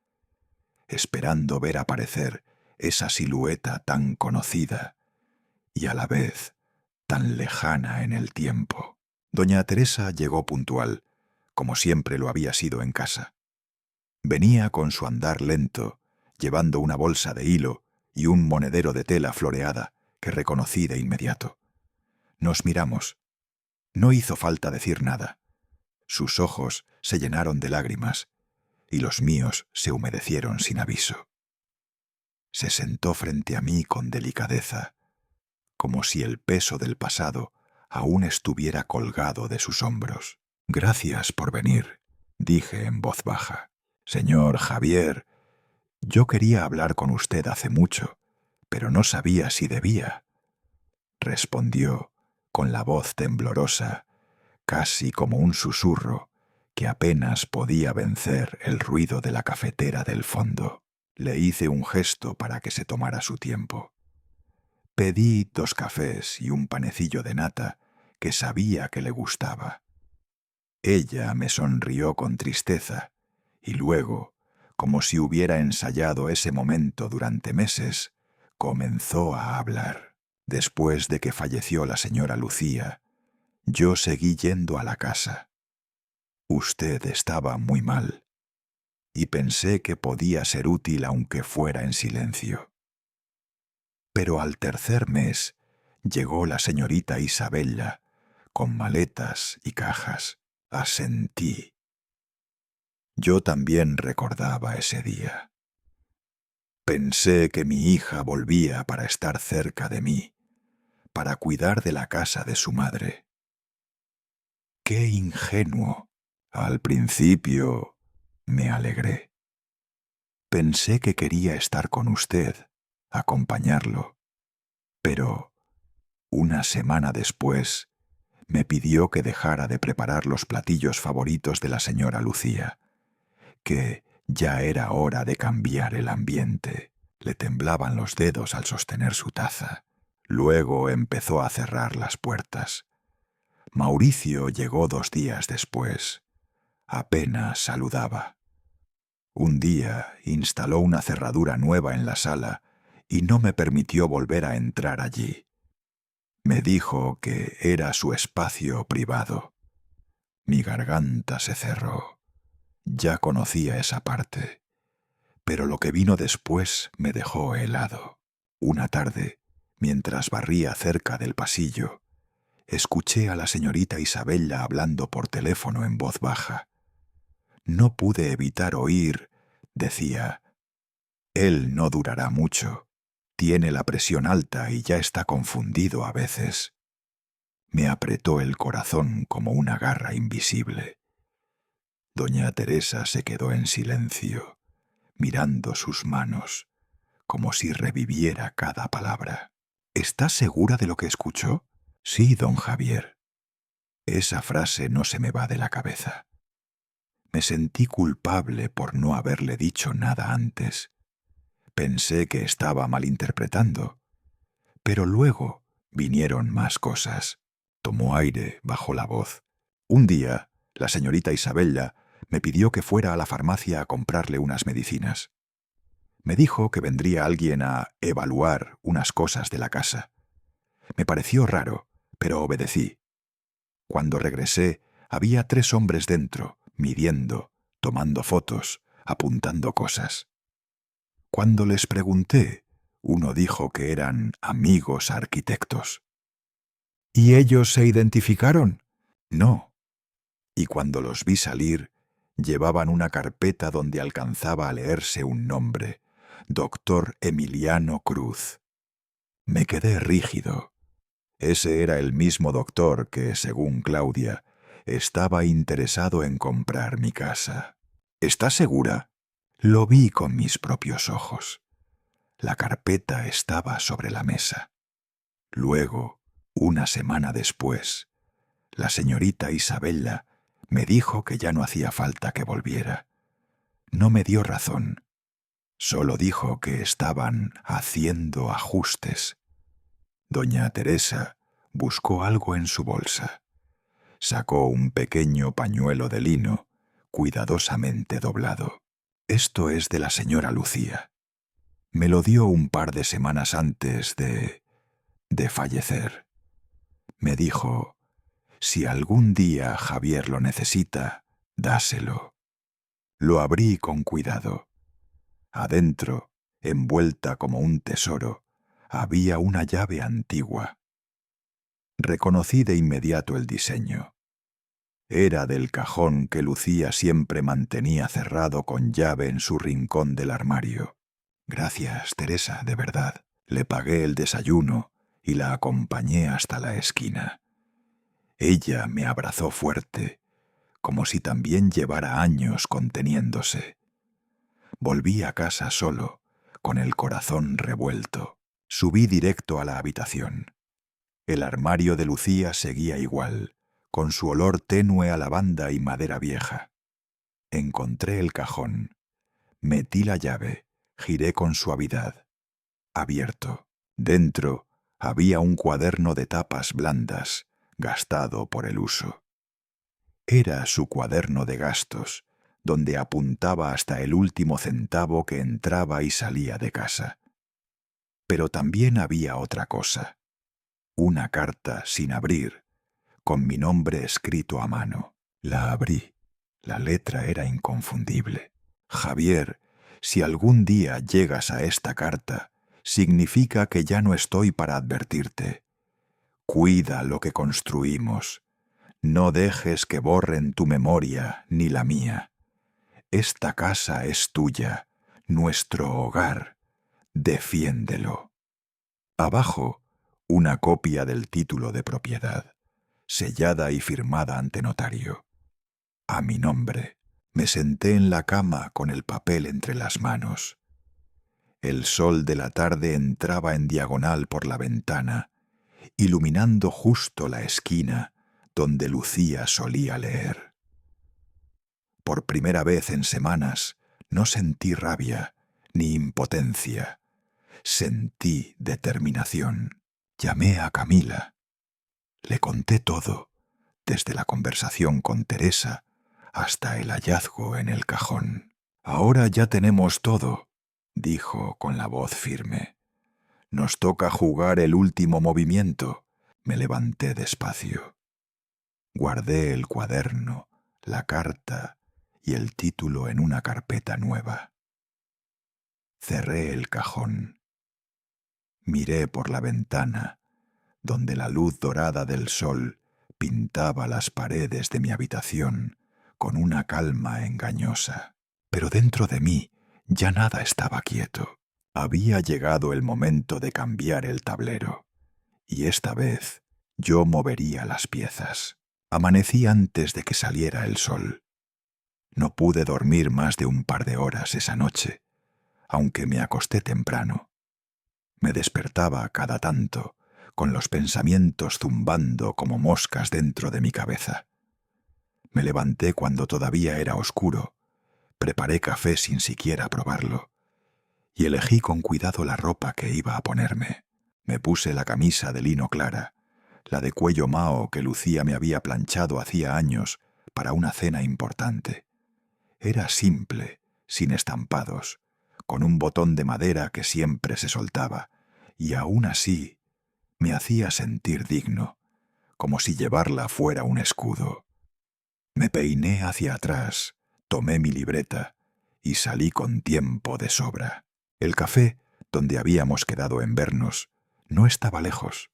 esperando ver aparecer esa silueta tan conocida y a la vez tan lejana en el tiempo. Doña Teresa llegó puntual, como siempre lo había sido en casa. Venía con su andar lento, llevando una bolsa de hilo y un monedero de tela floreada que reconocí de inmediato. Nos miramos. No hizo falta decir nada. Sus ojos se llenaron de lágrimas y los míos se humedecieron sin aviso. Se sentó frente a mí con delicadeza, como si el peso del pasado aún estuviera colgado de sus hombros. «Gracias por venir», dije en voz baja. «Señor Javier, yo quería hablar con usted hace mucho, pero no sabía si debía», respondió con la voz temblorosa, casi como un susurro que apenas podía vencer el ruido de la cafetera del fondo. Le hice un gesto para que se tomara su tiempo. Pedí 2 cafés y un panecillo de nata que sabía que le gustaba. Ella me sonrió con tristeza y luego, como si hubiera ensayado ese momento durante meses, comenzó a hablar. Después de que falleció la señora Lucía, yo seguí yendo a la casa. Usted estaba muy mal y pensé que podía ser útil aunque fuera en silencio. Pero al tercer mes llegó la señorita Isabella con maletas y cajas. Asentí. Yo también recordaba ese día. Pensé que mi hija volvía para estar cerca de mí, para cuidar de la casa de su madre. ¡Qué ingenuo! Al principio me alegré. Pensé que quería estar con usted, acompañarlo. Pero, una semana después, me pidió que dejara de preparar los platillos favoritos de la señora Lucía, que ya era hora de cambiar el ambiente. Le temblaban los dedos al sostener su taza. Luego empezó a cerrar las puertas. Mauricio llegó 2 días después. Apenas saludaba. Un día instaló una cerradura nueva en la sala y no me permitió volver a entrar allí. Me dijo que era su espacio privado. Mi garganta se cerró. Ya conocía esa parte, pero lo que vino después me dejó helado. Una tarde, mientras barría cerca del pasillo, escuché a la señorita Isabella hablando por teléfono en voz baja. No pude evitar oír, decía, «Él no durará mucho. Tiene la presión alta y ya está confundido a veces». Me apretó el corazón como una garra invisible. Doña Teresa se quedó en silencio, mirando sus manos, como si reviviera cada palabra. «¿Está segura de lo que escuchó?» «Sí, don Javier». Esa frase no se me va de la cabeza. Me sentí culpable por no haberle dicho nada antes. Pensé que estaba malinterpretando. Pero luego vinieron más cosas. Tomó aire, bajó la voz. Un día, la señorita Isabella me pidió que fuera a la farmacia a comprarle unas medicinas. Me dijo que vendría alguien a evaluar unas cosas de la casa. Me pareció raro, pero obedecí. Cuando regresé, había 3 hombres dentro, midiendo, tomando fotos, apuntando cosas. Cuando les pregunté, uno dijo que eran amigos arquitectos. ¿Y ellos se identificaron? No. Y cuando los vi salir, llevaban una carpeta donde alcanzaba a leerse un nombre, Dr. Emiliano Cruz. Me quedé rígido. Ese era el mismo doctor que, según Claudia, estaba interesado en comprar mi casa. ¿Estás segura? Lo vi con mis propios ojos. La carpeta estaba sobre la mesa. Luego Una semana después, la señorita Isabella me dijo que ya no hacía falta que volviera. No me dio razón. Solo dijo que estaban haciendo ajustes. Doña Teresa buscó algo en su bolsa. Sacó un pequeño pañuelo de lino, cuidadosamente doblado. Esto es de la señora Lucía. Me lo dio un par de semanas antes de fallecer. Me dijo, si algún día Javier lo necesita, dáselo. Lo abrí con cuidado. Adentro, envuelta como un tesoro, había una llave antigua. Reconocí de inmediato el diseño. Era del cajón que Lucía siempre mantenía cerrado con llave en su rincón del armario. Gracias, Teresa, de verdad. Le pagué el desayuno y la acompañé hasta la esquina. Ella me abrazó fuerte, como si también llevara años conteniéndose. Volví a casa solo, con el corazón revuelto. Subí directo a la habitación. El armario de Lucía seguía igual, con su olor tenue a lavanda y madera vieja. Encontré el cajón. Metí la llave, giré con suavidad. Abierto. Dentro había un cuaderno de tapas blandas, gastado por el uso. Era su cuaderno de gastos, donde apuntaba hasta el último centavo que entraba y salía de casa. Pero también había otra cosa. Una carta sin abrir, con mi nombre escrito a mano. La abrí. La letra era inconfundible. Javier, si algún día llegas a esta carta, significa que ya no estoy para advertirte. Cuida lo que construimos. No dejes que borren tu memoria ni la mía. Esta casa es tuya, nuestro hogar. Defiéndelo. Abajo, una copia del título de propiedad, sellada y firmada ante notario. A mi nombre. Me senté en la cama con el papel entre las manos. El sol de la tarde entraba en diagonal por la ventana, iluminando justo la esquina donde Lucía solía leer. Por primera vez en semanas no sentí rabia ni impotencia. Sentí determinación. Llamé a Camila. Le conté todo, desde la conversación con Teresa hasta el hallazgo en el cajón. Ahora ya tenemos todo, dijo con la voz firme. Nos toca jugar el último movimiento. Me levanté despacio. Guardé el cuaderno, la carta y el título en una carpeta nueva. Cerré el cajón. Miré por la ventana, donde la luz dorada del sol pintaba las paredes de mi habitación con una calma engañosa. Pero dentro de mí ya nada estaba quieto. Había llegado el momento de cambiar el tablero, y esta vez yo movería las piezas. Amanecí antes de que saliera el sol. No pude dormir más de un par de horas esa noche, aunque me acosté temprano. Me despertaba cada tanto, con los pensamientos zumbando como moscas dentro de mi cabeza. Me levanté cuando todavía era oscuro, preparé café sin siquiera probarlo, y elegí con cuidado la ropa que iba a ponerme. Me puse la camisa de lino clara, la de cuello mao que Lucía me había planchado hacía años para una cena importante. Era simple, sin estampados, con un botón de madera que siempre se soltaba, y aún así me hacía sentir digno, como si llevarla fuera un escudo. Me peiné hacia atrás, tomé mi libreta y salí con tiempo de sobra. El café, donde habíamos quedado en vernos, no estaba lejos.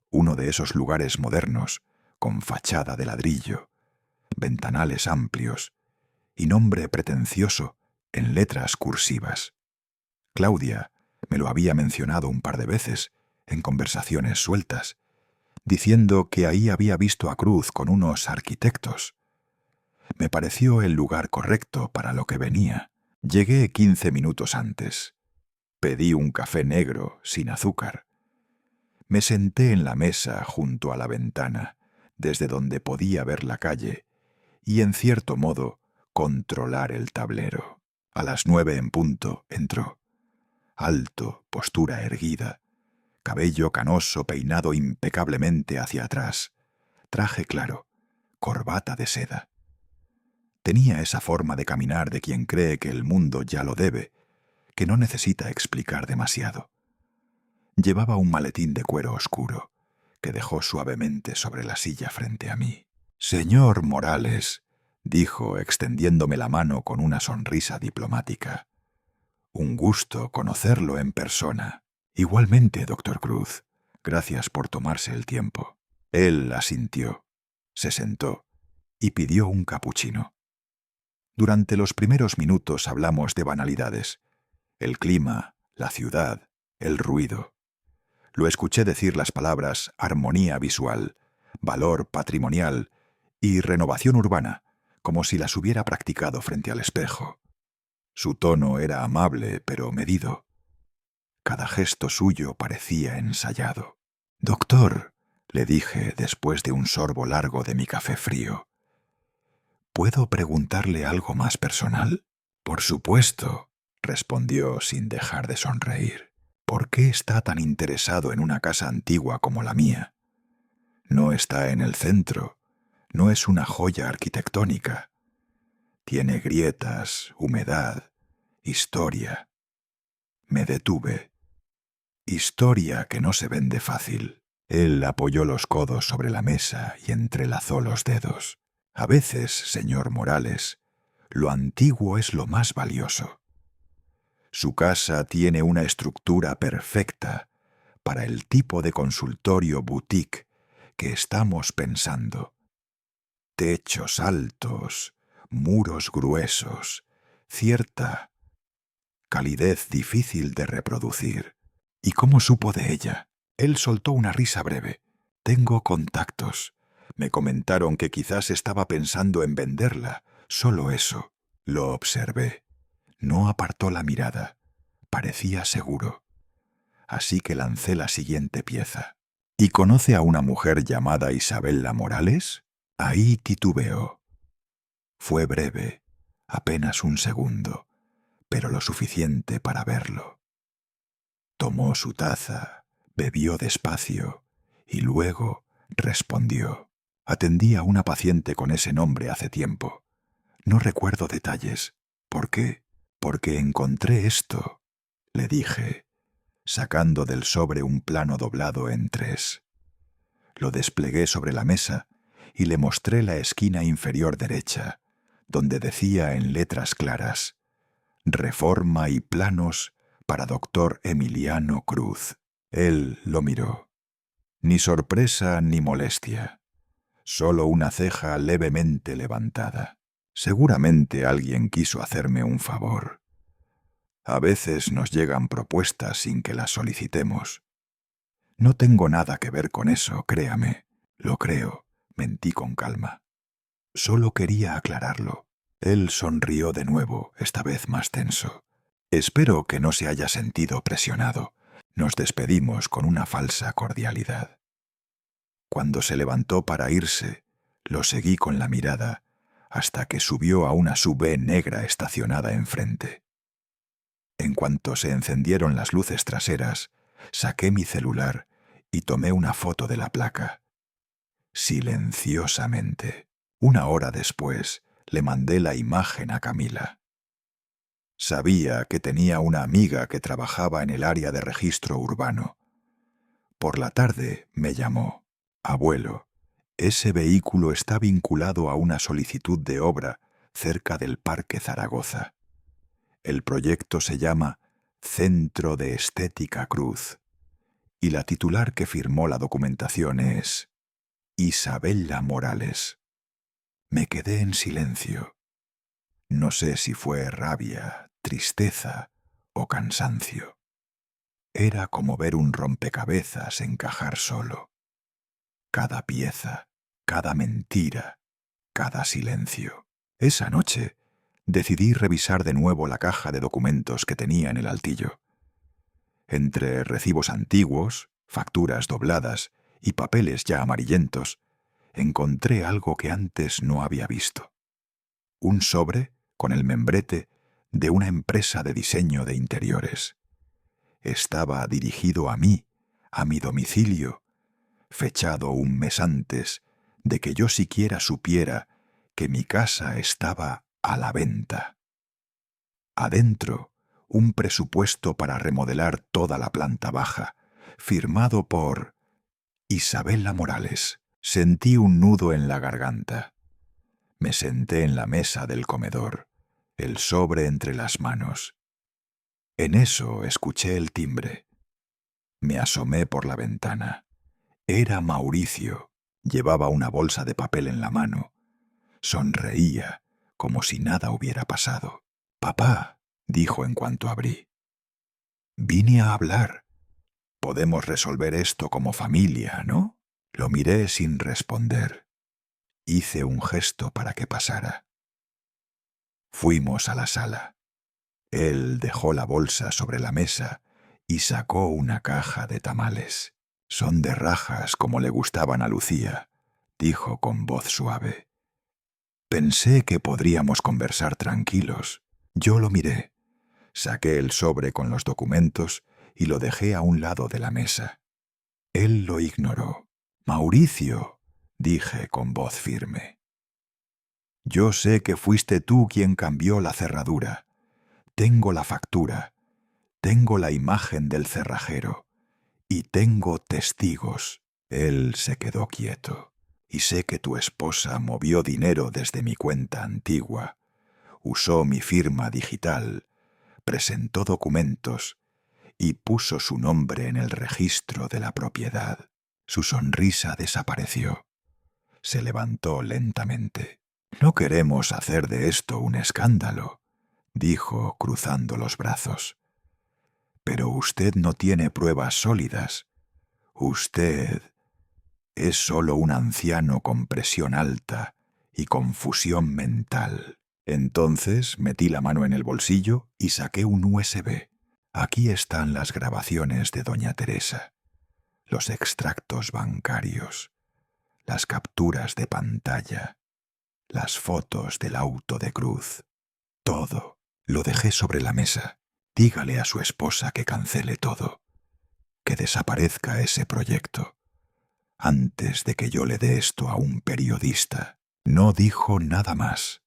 Uno de esos lugares modernos, con fachada de ladrillo, ventanales amplios y nombre pretencioso en letras cursivas. Claudia me lo había mencionado un par de veces en conversaciones sueltas, diciendo que ahí había visto a Cruz con unos arquitectos. Me pareció el lugar correcto para lo que venía. Llegué 15 minutos antes. Pedí un café negro sin azúcar. Me senté en la mesa junto a la ventana, desde donde podía ver la calle y, en cierto modo, controlar el tablero. A las 9 en punto entró. Alto, postura erguida, cabello canoso peinado impecablemente hacia atrás, traje claro, corbata de seda. Tenía esa forma de caminar de quien cree que el mundo ya lo debe, que no necesita explicar demasiado. Llevaba un maletín de cuero oscuro, que dejó suavemente sobre la silla frente a mí. «Señor Morales», dijo, extendiéndome la mano con una sonrisa diplomática. «Un gusto conocerlo en persona». «Igualmente, doctor Cruz. Gracias por tomarse el tiempo». Él asintió, se sentó y pidió un capuchino. Durante los primeros minutos hablamos de banalidades: el clima, la ciudad, el ruido. Lo escuché decir las palabras armonía visual, valor patrimonial y renovación urbana, como si las hubiera practicado frente al espejo. Su tono era amable, pero medido. Cada gesto suyo parecía ensayado. «Doctor», le dije después de un sorbo largo de mi café frío, «¿puedo preguntarle algo más personal?» «Por supuesto», respondió sin dejar de sonreír. «¿Por qué está tan interesado en una casa antigua como la mía? No está en el centro, no es una joya arquitectónica. Tiene grietas, humedad, historia». Me detuve. Historia que no se vende fácil. Él apoyó los codos sobre la mesa y entrelazó los dedos. «A veces, señor Morales, lo antiguo es lo más valioso. Su casa tiene una estructura perfecta para el tipo de consultorio boutique que estamos pensando. Techos altos, muros gruesos, cierta calidez difícil de reproducir». «¿Y cómo supo de ella?» Él soltó una risa breve. «Tengo contactos. Me comentaron que quizás estaba pensando en venderla. Solo eso». Lo observé. No apartó la mirada. Parecía seguro. Así que lancé la siguiente pieza. «¿Y conoce a una mujer llamada Isabella Morales?» Ahí titubeó. Fue breve, apenas un segundo, pero lo suficiente para verlo. Tomó su taza, bebió despacio y luego respondió. «Atendí a una paciente con ese nombre hace tiempo. No recuerdo detalles. ¿Por qué?» «Porque encontré esto», le dije, sacando del sobre un plano doblado en 3. Lo desplegué sobre la mesa y le mostré la esquina inferior derecha, donde decía en letras claras: «Reforma y planos para doctor Emiliano Cruz». Él lo miró. Ni sorpresa ni molestia, solo una ceja levemente levantada. Seguramente alguien quiso hacerme un favor. A veces nos llegan propuestas sin que las solicitemos. No tengo nada que ver con eso, créame. Lo creo, mentí con calma. Solo quería aclararlo. Él sonrió de nuevo, esta vez más tenso. Espero que no se haya sentido presionado. Nos despedimos con una falsa cordialidad. Cuando se levantó para irse, lo seguí con la mirada hasta que subió a una SUV negra estacionada enfrente. En cuanto se encendieron las luces traseras, saqué mi celular y tomé una foto de la placa. Silenciosamente. 1 hora después, le mandé la imagen a Camila. Sabía que tenía una amiga que trabajaba en el área de registro urbano. Por la tarde me llamó. «Abuelo, ese vehículo está vinculado a una solicitud de obra cerca del Parque Zaragoza. El proyecto se llama Centro de Estética Cruz y la titular que firmó la documentación es Isabella Morales». Me quedé en silencio. No sé si fue rabia, tristeza o cansancio. Era como ver un rompecabezas encajar solo. Cada pieza, cada mentira, cada silencio. Esa noche decidí revisar de nuevo la caja de documentos que tenía en el altillo. Entre recibos antiguos, facturas dobladas y papeles ya amarillentos, encontré algo que antes no había visto. Un sobre con el membrete de una empresa de diseño de interiores. Estaba dirigido a mí, a mi domicilio, fechado un mes antes de que yo siquiera supiera que mi casa estaba a la venta. Adentro, un presupuesto para remodelar toda la planta baja, firmado por Isabela Morales. Sentí un nudo en la garganta. Me senté en la mesa del comedor, el sobre entre las manos. En eso escuché el timbre. Me asomé por la ventana. Era Mauricio. Llevaba una bolsa de papel en la mano. Sonreía, como si nada hubiera pasado. «Papá», dijo en cuanto abrí. «Vine a hablar. Podemos resolver esto como familia, ¿no?» Lo miré sin responder. Hice un gesto para que pasara. Fuimos a la sala. Él dejó la bolsa sobre la mesa y sacó una caja de tamales. «Son de rajas como le gustaban a Lucía», dijo con voz suave. Pensé que podríamos conversar tranquilos. Yo lo miré. Saqué el sobre con los documentos y lo dejé a un lado de la mesa. Él lo ignoró. «Mauricio», dije con voz firme. «Yo sé que fuiste tú quien cambió la cerradura. Tengo la factura, tengo la imagen del cerrajero y tengo testigos». Él se quedó quieto. «Y sé que tu esposa movió dinero desde mi cuenta antigua, usó mi firma digital, presentó documentos y puso su nombre en el registro de la propiedad». Su sonrisa desapareció. Se levantó lentamente. «No queremos hacer de esto un escándalo», dijo cruzando los brazos. «Pero usted no tiene pruebas sólidas. Usted es solo un anciano con presión alta y confusión mental». Entonces metí la mano en el bolsillo y saqué un USB. Aquí están las grabaciones de doña Teresa, los extractos bancarios, las capturas de pantalla, las fotos del auto de Cruz. Todo. Lo dejé sobre la mesa. Dígale a su esposa que cancele todo, que desaparezca ese proyecto, antes de que yo le dé esto a un periodista. No dijo nada más.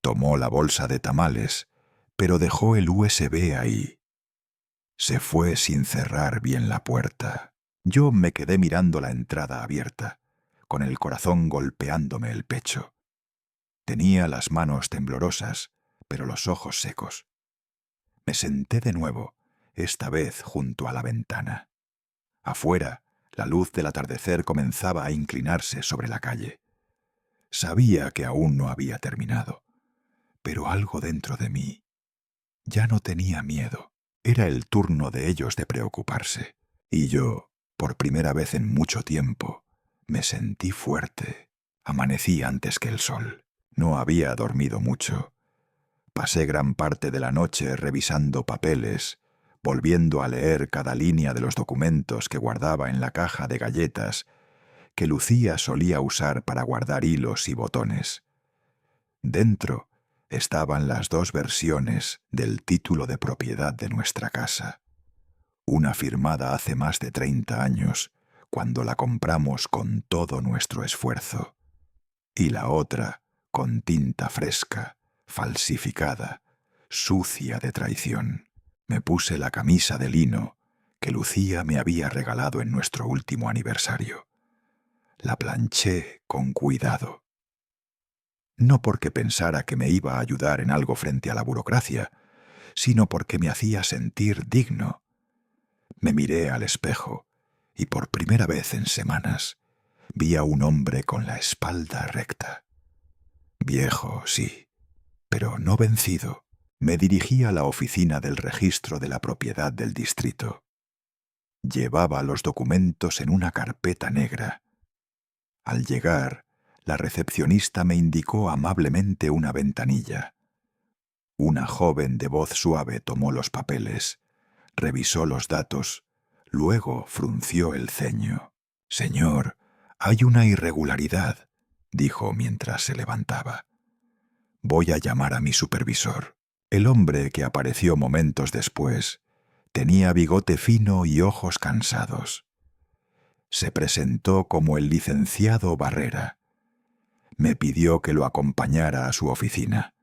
Tomó la bolsa de tamales, pero dejó el USB ahí. Se fue sin cerrar bien la puerta. Yo me quedé mirando la entrada abierta, con el corazón golpeándome el pecho. Tenía las manos temblorosas, pero los ojos secos. Me senté de nuevo, esta vez junto a la ventana. Afuera, la luz del atardecer comenzaba a inclinarse sobre la calle. Sabía que aún no había terminado, pero algo dentro de mí ya no tenía miedo. Era el turno de ellos de preocuparse, y yo, por primera vez en mucho tiempo, me sentí fuerte. Amanecí antes que el sol. No había dormido mucho. Pasé gran parte de la noche revisando papeles, volviendo a leer cada línea de los documentos que guardaba en la caja de galletas que Lucía solía usar para guardar hilos y botones. Dentro estaban las dos versiones del título de propiedad de nuestra casa. Una firmada hace más de 30 años, cuando la compramos con todo nuestro esfuerzo, y la otra con tinta fresca, falsificada, sucia de traición. Me puse la camisa de lino que Lucía me había regalado en nuestro último aniversario. La planché con cuidado. No porque pensara que me iba a ayudar en algo frente a la burocracia, sino porque me hacía sentir digno. Me miré al espejo y por primera vez en semanas vi a un hombre con la espalda recta. Viejo, sí, pero no vencido. Me dirigí a la oficina del registro de la propiedad del distrito. Llevaba los documentos en una carpeta negra. Al llegar, la recepcionista me indicó amablemente una ventanilla. Una joven de voz suave tomó los papeles, revisó los datos, Luego frunció el ceño. «Señor, hay una irregularidad», dijo mientras se levantaba. «Voy a llamar a mi supervisor». El hombre que apareció momentos después tenía bigote fino y ojos cansados. Se presentó como el licenciado Barrera. Me pidió que lo acompañara a su oficina.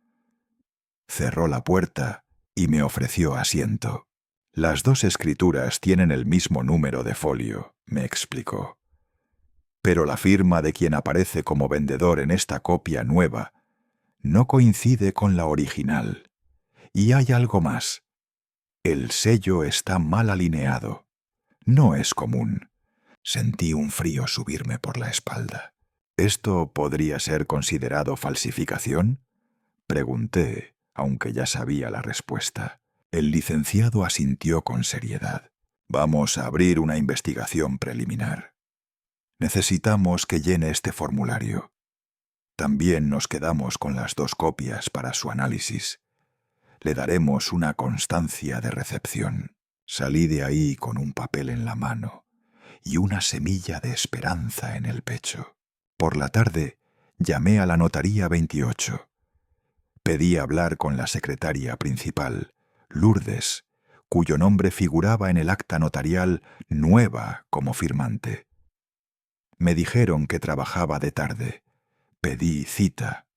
Cerró la puerta y me ofreció asiento. «Las dos escrituras tienen el mismo número de folio», me explicó. «Pero la firma de quien aparece como vendedor en esta copia nueva no coincide con la original. Y hay algo más. El sello está mal alineado. No es común». Sentí un frío subirme por la espalda. «¿Esto podría ser considerado falsificación?», pregunté, aunque ya sabía la respuesta. El licenciado asintió con seriedad. «Vamos a abrir una investigación preliminar. Necesitamos que llene este formulario. También nos quedamos con las dos copias para su análisis. Le daremos una constancia de recepción». Salí de ahí con un papel en la mano y una semilla de esperanza en el pecho. Por la tarde llamé a la notaría 28. Pedí hablar con la secretaria principal, Lourdes, cuyo nombre figuraba en el acta notarial nueva como firmante. Me dijeron que trabajaba de tarde. Pedí cita.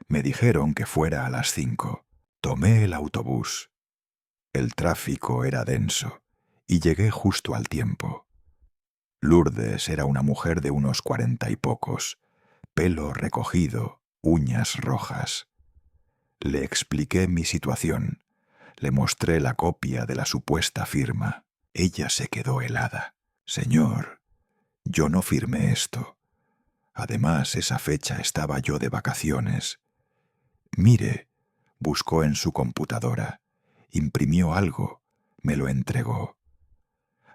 Me dijeron que fuera a las 5. Tomé el autobús. El tráfico era denso y llegué justo al tiempo. Lourdes era una mujer de unos 40 y pocos, pelo recogido, uñas rojas. Le expliqué mi situación. Le mostré la copia de la supuesta firma. Ella se quedó helada. «Señor, yo no firmé esto. Además, esa fecha estaba yo de vacaciones. Mire», buscó en su computadora, imprimió algo, me lo entregó.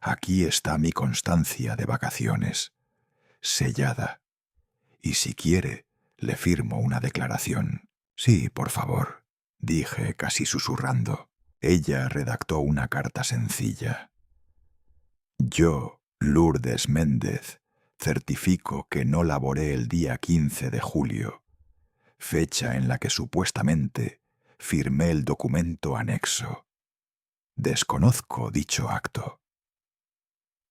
«Aquí está mi constancia de vacaciones, sellada. Y si quiere, le firmo una declaración». «Sí, por favor», dije casi susurrando. Ella redactó una carta sencilla. «Yo, Lourdes Méndez, certifico que no laboré el día 15 de julio, fecha en la que supuestamente firmé el documento anexo. Desconozco dicho acto».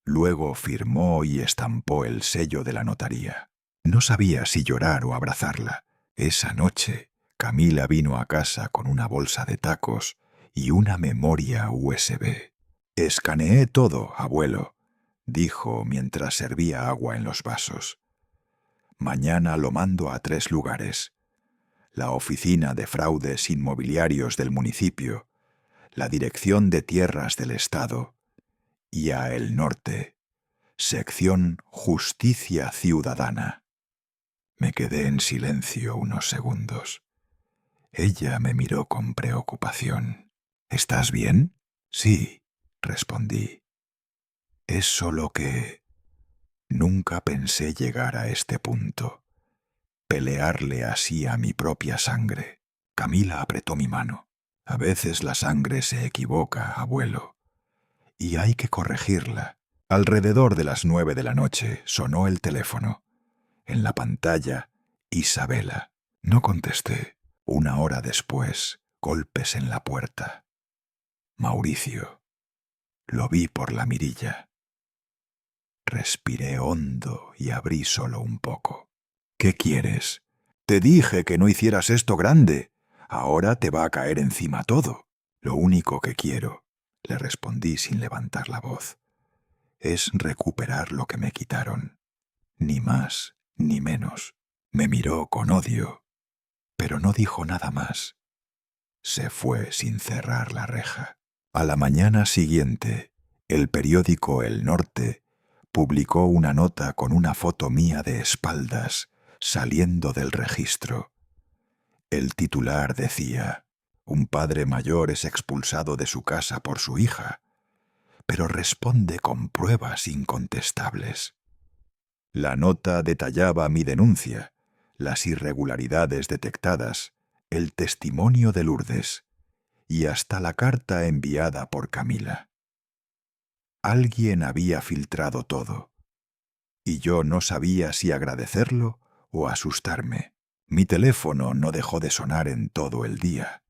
Luego firmó y estampó el sello de la notaría. No sabía si llorar o abrazarla. Esa noche, Camila vino a casa con una bolsa de tacos y una memoria USB. «Escaneé todo, abuelo», dijo mientras servía agua en los vasos. «Mañana lo mando a 3 lugares. La Oficina de Fraudes Inmobiliarios del municipio, la Dirección de Tierras del Estado y a El Norte, sección Justicia Ciudadana». Me quedé en silencio unos segundos. Ella me miró con preocupación. «¿Estás bien?» «Sí», respondí. «Es solo que nunca pensé llegar a este punto, pelearle así a mi propia sangre». Camila apretó mi mano. «A veces la sangre se equivoca, abuelo, y hay que corregirla». Alrededor de las 9 de la noche sonó el teléfono. En la pantalla, Isabela. No contesté. 1 hora después, golpes en la puerta. «Mauricio». Lo vi por la mirilla. Respiré hondo y abrí solo un poco. «¿Qué quieres?» «Te dije que no hicieras esto grande. Ahora te va a caer encima todo». «Lo único que quiero», le respondí sin levantar la voz, «es recuperar lo que me quitaron. Ni más ni menos». Me miró con odio, pero no dijo nada más. Se fue sin cerrar la reja. A la mañana siguiente, el periódico El Norte publicó una nota con una foto mía de espaldas saliendo del registro. El titular decía: «Un padre mayor es expulsado de su casa por su hija, pero responde con pruebas incontestables». La nota detallaba mi denuncia, las irregularidades detectadas, el testimonio de Lourdes y hasta la carta enviada por Camila. Alguien había filtrado todo, y yo no sabía si agradecerlo o asustarme. Mi teléfono no dejó de sonar en todo el día.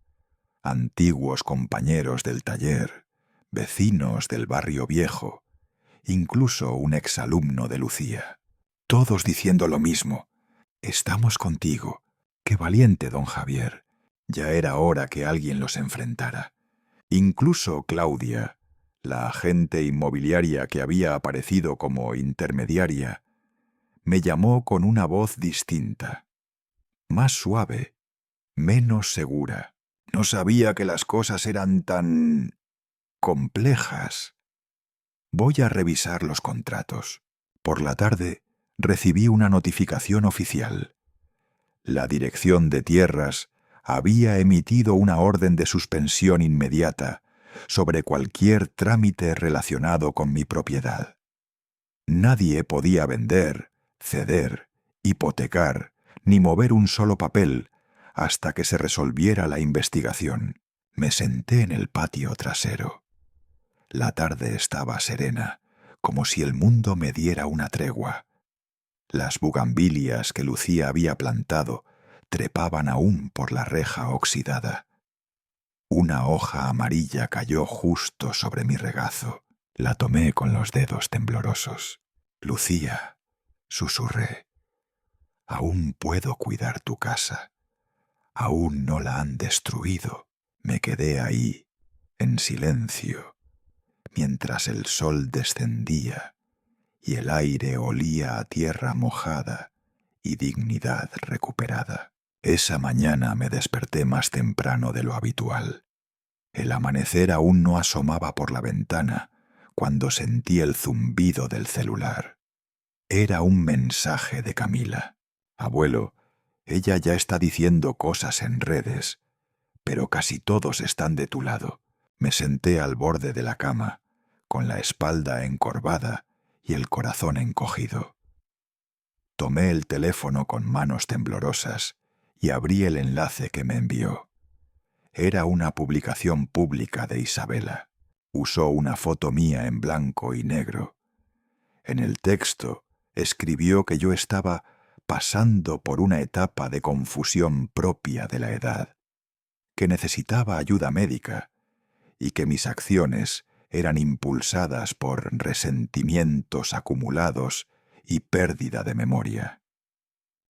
Antiguos compañeros del taller, vecinos del barrio viejo, incluso un exalumno de Lucía. Todos diciendo lo mismo: «Estamos contigo». Qué valiente, don Javier. Ya era hora que alguien los enfrentara. Incluso Claudia, la agente inmobiliaria que había aparecido como intermediaria, me llamó con una voz distinta, más suave, menos segura. No sabía que las cosas eran tan complejas. Voy a revisar los contratos. Por la tarde recibí una notificación oficial. La Dirección de Tierras había emitido una orden de suspensión inmediata sobre cualquier trámite relacionado con mi propiedad. Nadie podía vender, ceder, hipotecar, ni mover un solo papel hasta que se resolviera la investigación. Me senté en el patio trasero. La tarde estaba serena, como si el mundo me diera una tregua. Las bugambilias que Lucía había plantado trepaban aún por la reja oxidada. Una hoja amarilla cayó justo sobre mi regazo. La tomé con los dedos temblorosos. «Lucía», susurré, «aún puedo cuidar tu casa. Aún no la han destruido». Me quedé ahí, en silencio, mientras el sol descendía y el aire olía a tierra mojada y dignidad recuperada. Esa mañana me desperté más temprano de lo habitual. El amanecer aún no asomaba por la ventana cuando sentí el zumbido del celular. Era un mensaje de Camila. «Abuelo, ella ya está diciendo cosas en redes, pero casi todos están de tu lado». Me senté al borde de la cama, con la espalda encorvada y el corazón encogido. Tomé el teléfono con manos temblorosas y abrí el enlace que me envió. Era una publicación pública de Isabela. Usó una foto mía en blanco y negro. En el texto escribió que yo estaba pasando por una etapa de confusión propia de la edad, que necesitaba ayuda médica y que mis acciones eran impulsadas por resentimientos acumulados y pérdida de memoria.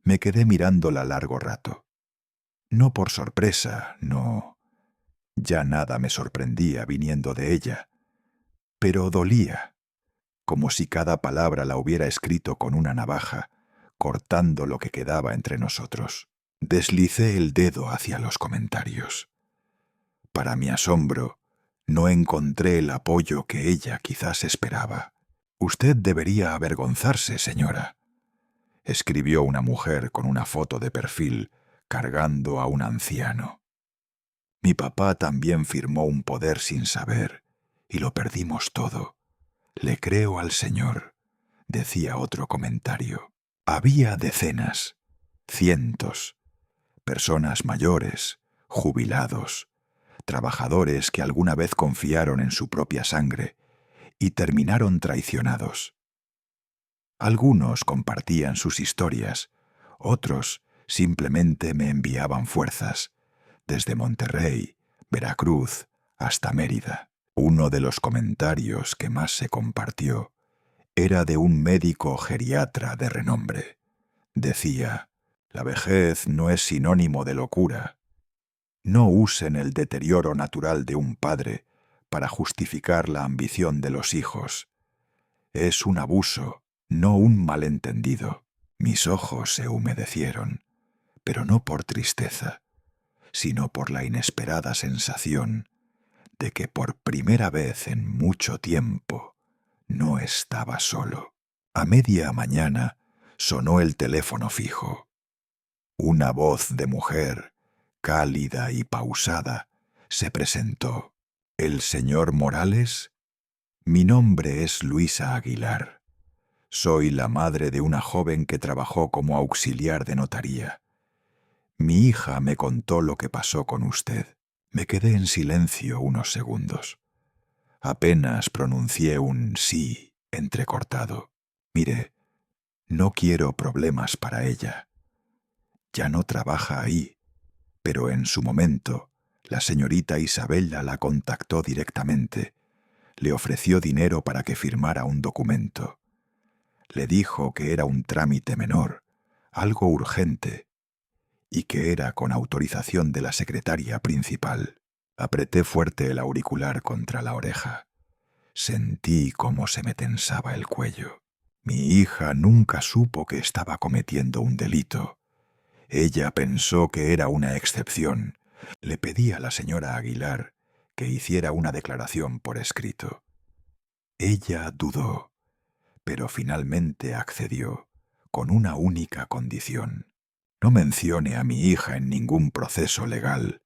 Me quedé mirándola largo rato. No por sorpresa, no. Ya nada me sorprendía viniendo de ella, pero dolía, como si cada palabra la hubiera escrito con una navaja, cortando lo que quedaba entre nosotros. Deslicé el dedo hacia los comentarios. Para mi asombro, no encontré el apoyo que ella quizás esperaba. «Usted debería avergonzarse, señora», escribió una mujer con una foto de perfil cargando a un anciano. «Mi papá también firmó un poder sin saber, y lo perdimos todo. Le creo al Señor», decía otro comentario. Había decenas, cientos, personas mayores, jubilados, trabajadores que alguna vez confiaron en su propia sangre y terminaron traicionados. Algunos compartían sus historias, otros simplemente me enviaban fuerzas, desde Monterrey, Veracruz, hasta Mérida. Uno de los comentarios que más se compartió era de un médico geriatra de renombre. Decía: «La vejez no es sinónimo de locura. No usen el deterioro natural de un padre para justificar la ambición de los hijos. Es un abuso, no un malentendido». Mis ojos se humedecieron, pero no por tristeza, sino por la inesperada sensación de que por primera vez en mucho tiempo no estaba solo. A media mañana sonó el teléfono fijo. Una voz de mujer, cálida y pausada, se presentó. «¿El señor Morales?» «Mi nombre es Luisa Aguilar. Soy la madre de una joven que trabajó como auxiliar de notaría. Mi hija me contó lo que pasó con usted». Me quedé en silencio unos segundos. Apenas pronuncié un sí entrecortado. Mire, no quiero problemas para ella. Ya no trabaja ahí, pero en su momento la señorita Isabella la contactó directamente. Le ofreció dinero para que firmara un documento. Le dijo que era un trámite menor, algo urgente, y que era con autorización de la secretaria principal. Apreté fuerte el auricular contra la oreja. Sentí cómo se me tensaba el cuello. Mi hija nunca supo que estaba cometiendo un delito. Ella pensó que era una excepción. Le pedí a la señora Aguilar que hiciera una declaración por escrito. Ella dudó, pero finalmente accedió, con una única condición. No mencione a mi hija en ningún proceso legal.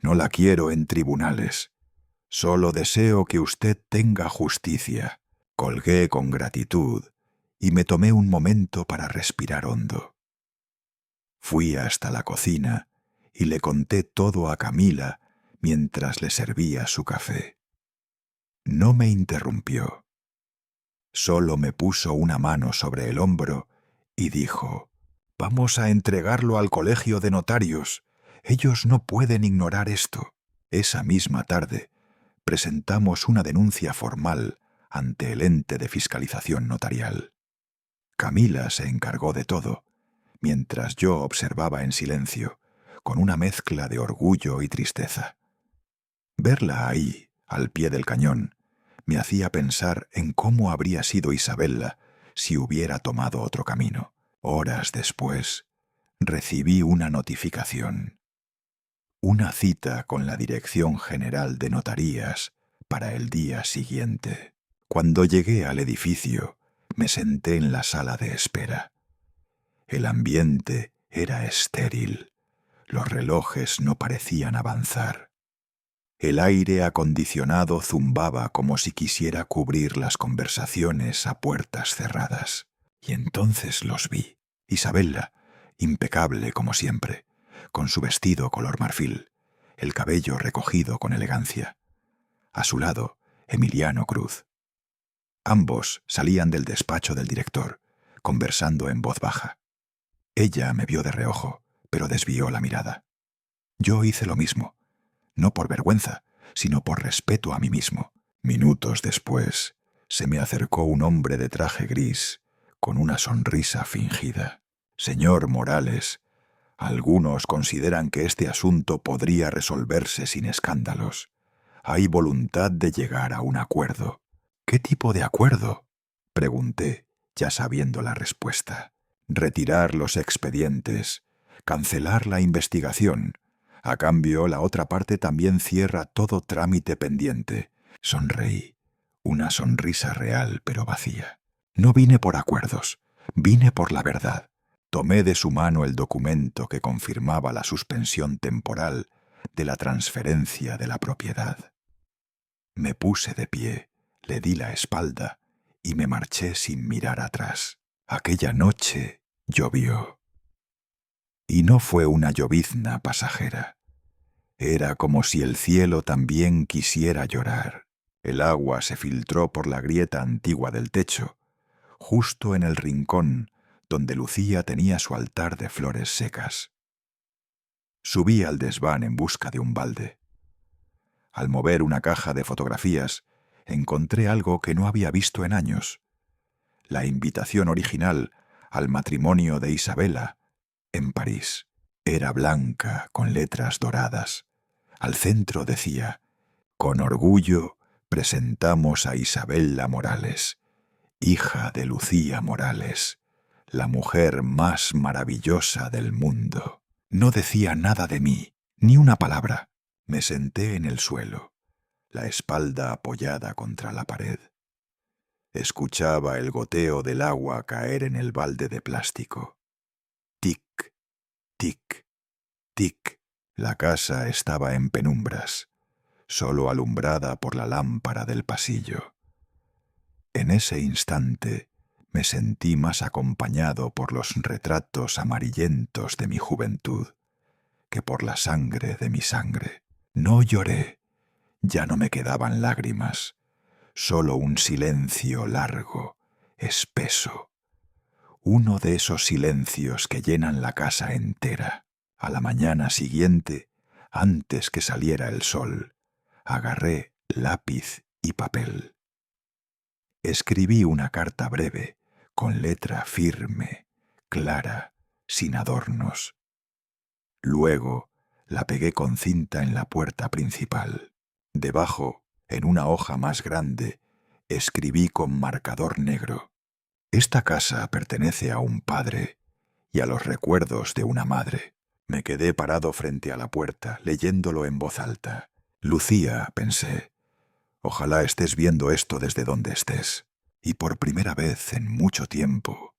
No la quiero en tribunales. Solo deseo que usted tenga justicia. Colgué con gratitud y me tomé un momento para respirar hondo. Fui hasta la cocina y le conté todo a Camila mientras le servía su café. No me interrumpió. Solo me puso una mano sobre el hombro y dijo: «Vamos a entregarlo al colegio de notarios. Ellos no pueden ignorar esto». Esa misma tarde presentamos una denuncia formal ante el ente de fiscalización notarial. Camila se encargó de todo, mientras yo observaba en silencio, con una mezcla de orgullo y tristeza. Verla ahí, al pie del cañón, me hacía pensar en cómo habría sido Isabella si hubiera tomado otro camino. Horas después, recibí una notificación. Una cita con la Dirección General de Notarías para el día siguiente. Cuando llegué al edificio, me senté en la sala de espera. El ambiente era estéril. Los relojes no parecían avanzar. El aire acondicionado zumbaba como si quisiera cubrir las conversaciones a puertas cerradas. Y entonces los vi. Isabella, impecable como siempre, con su vestido color marfil, el cabello recogido con elegancia. A su lado, Emiliano Cruz. Ambos salían del despacho del director, conversando en voz baja. Ella me vio de reojo, pero desvió la mirada. Yo hice lo mismo, no por vergüenza, sino por respeto a mí mismo. Minutos después, se me acercó un hombre de traje gris, con una sonrisa fingida. «Señor Morales, algunos consideran que este asunto podría resolverse sin escándalos. Hay voluntad de llegar a un acuerdo». «¿Qué tipo de acuerdo?», pregunté, ya sabiendo la respuesta. «Retirar los expedientes, cancelar la investigación. A cambio, la otra parte también cierra todo trámite pendiente». Sonreí, una sonrisa real pero vacía. No vine por acuerdos, vine por la verdad. Tomé de su mano el documento que confirmaba la suspensión temporal de la transferencia de la propiedad. Me puse de pie, le di la espalda y me marché sin mirar atrás. Aquella noche llovió. Y no fue una llovizna pasajera. Era como si el cielo también quisiera llorar. El agua se filtró por la grieta antigua del techo, justo en el rincón donde Lucía tenía su altar de flores secas. Subí al desván en busca de un balde. Al mover una caja de fotografías, encontré algo que no había visto en años: la invitación original al matrimonio de Isabella en París. Era blanca con letras doradas. Al centro decía: «Con orgullo presentamos a Isabella Morales, hija de Lucía Morales, la mujer más maravillosa del mundo». No decía nada de mí, ni una palabra. Me senté en el suelo, la espalda apoyada contra la pared. Escuchaba el goteo del agua caer en el balde de plástico. Tic, tic, tic. La casa estaba en penumbras, solo alumbrada por la lámpara del pasillo. En ese instante me sentí más acompañado por los retratos amarillentos de mi juventud que por la sangre de mi sangre. No lloré, ya no me quedaban lágrimas, solo un silencio largo, espeso. Uno de esos silencios que llenan la casa entera. A la mañana siguiente, antes que saliera el sol, agarré lápiz y papel. Escribí una carta breve, con letra firme, clara, sin adornos. Luego la pegué con cinta en la puerta principal. Debajo, en una hoja más grande, escribí con marcador negro: esta casa pertenece a un padre y a los recuerdos de una madre. Me quedé parado frente a la puerta, leyéndolo en voz alta. Lucía, pensé, ojalá estés viendo esto desde donde estés. Y por primera vez en mucho tiempo,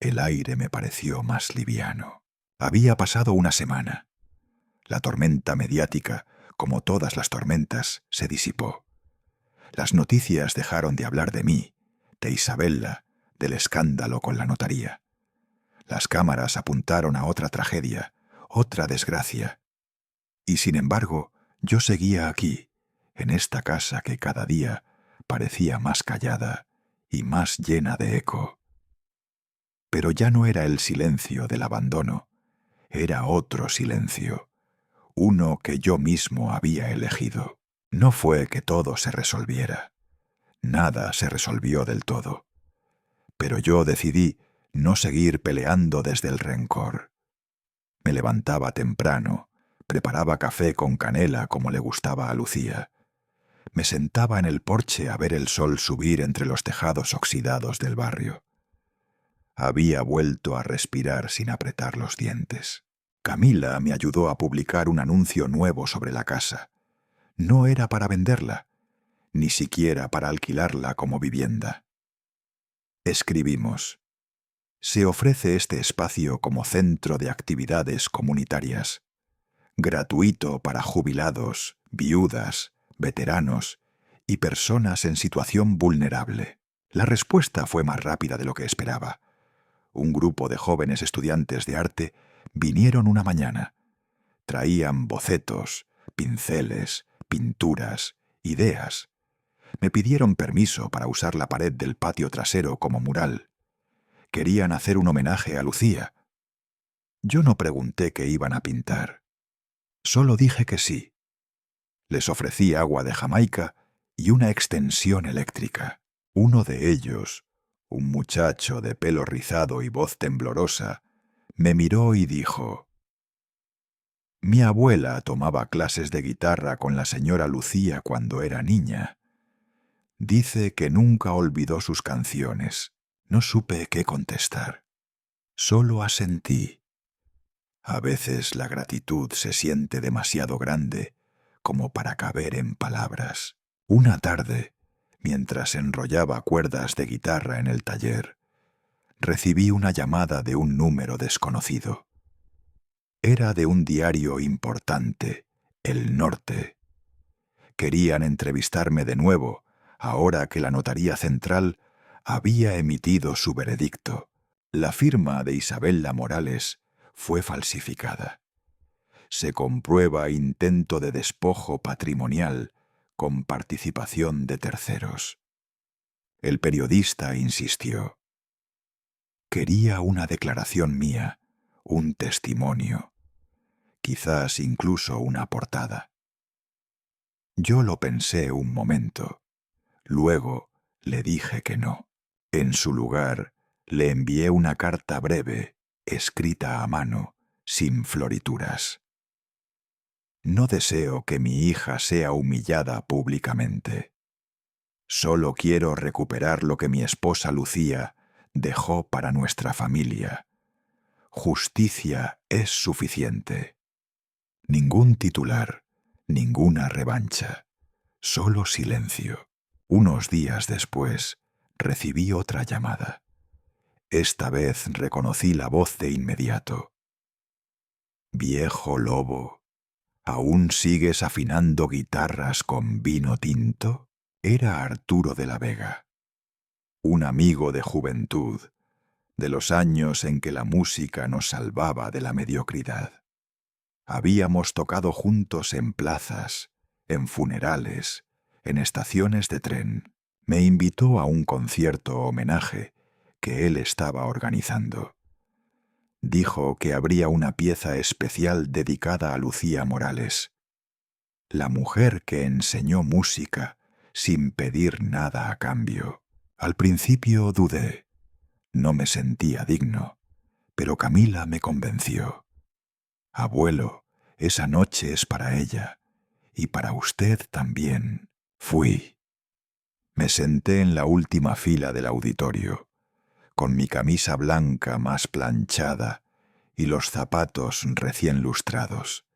el aire me pareció más liviano. Había pasado una semana. La tormenta mediática, como todas las tormentas, se disipó. Las noticias dejaron de hablar de mí, de Isabella, del escándalo con la notaría. Las cámaras apuntaron a otra tragedia, otra desgracia. Y sin embargo, yo seguía aquí, en esta casa que cada día parecía más callada y más llena de eco. Pero ya no era el silencio del abandono, era otro silencio, uno que yo mismo había elegido. No fue que todo se resolviera. Nada se resolvió del todo. Pero yo decidí no seguir peleando desde el rencor. Me levantaba temprano, preparaba café con canela como le gustaba a Lucía. Me sentaba en el porche a ver el sol subir entre los tejados oxidados del barrio. Había vuelto a respirar sin apretar los dientes. Camila me ayudó a publicar un anuncio nuevo sobre la casa. No era para venderla, ni siquiera para alquilarla como vivienda. Escribimos: se ofrece este espacio como centro de actividades comunitarias, gratuito para jubilados, viudas, veteranos y personas en situación vulnerable. La respuesta fue más rápida de lo que esperaba. Un grupo de jóvenes estudiantes de arte vinieron una mañana. Traían bocetos, pinceles, pinturas, ideas. Me pidieron permiso para usar la pared del patio trasero como mural. Querían hacer un homenaje a Lucía. Yo no pregunté qué iban a pintar. Solo dije que sí. Les ofrecí agua de Jamaica y una extensión eléctrica. Uno de ellos, un muchacho de pelo rizado y voz temblorosa, me miró y dijo: mi abuela tomaba clases de guitarra con la señora Lucía cuando era niña. Dice que nunca olvidó sus canciones. No supe qué contestar. Solo asentí. A veces la gratitud se siente demasiado grande como para caber en palabras. Una tarde, mientras enrollaba cuerdas de guitarra en el taller, recibí una llamada de un número desconocido. Era de un diario importante, El Norte. Querían entrevistarme de nuevo, ahora que la Notaría Central había emitido su veredicto. La firma de Isabella Morales fue falsificada. Se comprueba intento de despojo patrimonial con participación de terceros. El periodista insistió. Quería una declaración mía, un testimonio, quizás incluso una portada. Yo lo pensé un momento. Luego le dije que no. En su lugar, le envié una carta breve, escrita a mano, sin florituras. No deseo que mi hija sea humillada públicamente. Solo quiero recuperar lo que mi esposa Lucía dejó para nuestra familia. Justicia es suficiente. Ningún titular, ninguna revancha, solo silencio. Unos días después, recibí otra llamada. Esta vez reconocí la voz de inmediato. Viejo lobo, ¿aún sigues afinando guitarras con vino tinto? Era Arturo de la Vega, un amigo de juventud, de los años en que la música nos salvaba de la mediocridad. Habíamos tocado juntos en plazas, en funerales, en estaciones de tren. Me invitó a un concierto homenaje que él estaba organizando. Dijo que habría una pieza especial dedicada a Lucía Morales, la mujer que enseñó música sin pedir nada a cambio. Al principio dudé, no me sentía digno, pero Camila me convenció. Abuelo, esa noche es para ella, y para usted también. Fui. Me senté en la última fila del auditorio, con mi camisa blanca más planchada y los zapatos recién lustrados.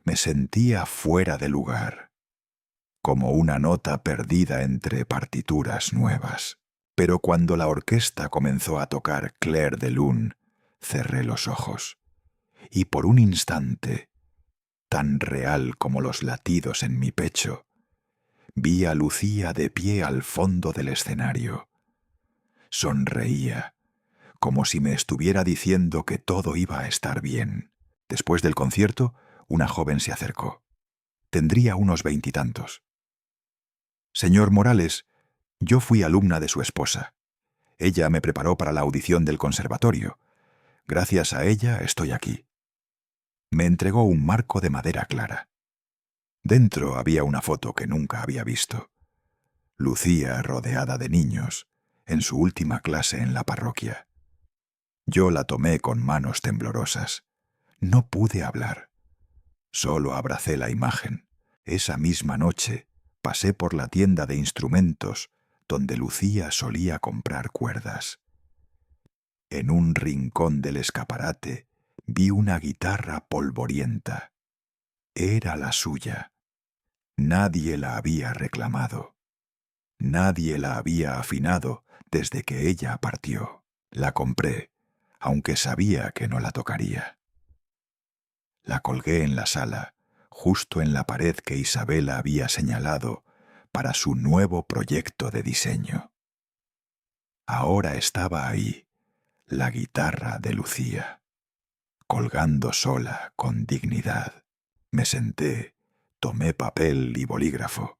Me sentía fuera de lugar, como una nota perdida entre partituras nuevas. Pero cuando la orquesta comenzó a tocar Clair de Lune, cerré los ojos, y por un instante, tan real como los latidos en mi pecho, vi a Lucía de pie al fondo del escenario. Sonreía, como si me estuviera diciendo que todo iba a estar bien. Después del concierto, una joven se acercó. Tendría unos 20 y tantos. Señor Morales, yo fui alumna de su esposa. Ella me preparó para la audición del conservatorio. Gracias a ella estoy aquí. Me entregó un marco de madera clara. Dentro había una foto que nunca había visto. Lucía rodeada de niños, en su última clase en la parroquia. Yo la tomé con manos temblorosas. No pude hablar. Solo abracé la imagen. Esa misma noche pasé por la tienda de instrumentos donde Lucía solía comprar cuerdas. En un rincón del escaparate vi una guitarra polvorienta. Era la suya. Nadie la había reclamado. Nadie la había afinado desde que ella partió. La compré, aunque sabía que no la tocaría. La colgué en la sala, justo en la pared que Isabela había señalado para su nuevo proyecto de diseño. Ahora estaba ahí, la guitarra de Lucía, colgando sola con dignidad. Me senté, tomé papel y bolígrafo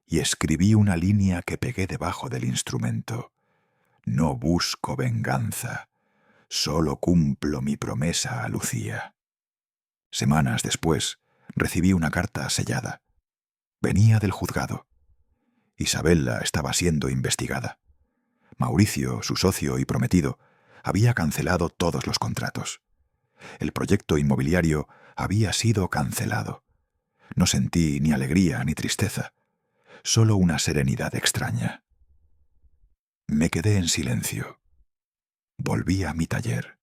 y escribí una línea que pegué debajo del instrumento. No busco venganza, solo cumplo mi promesa a Lucía. Semanas después, recibí una carta sellada. Venía del juzgado. Isabela estaba siendo investigada. Mauricio, su socio y prometido, había cancelado todos los contratos. El proyecto inmobiliario había sido cancelado. No sentí ni alegría ni tristeza, solo una serenidad extraña. Me quedé en silencio. Volví a mi taller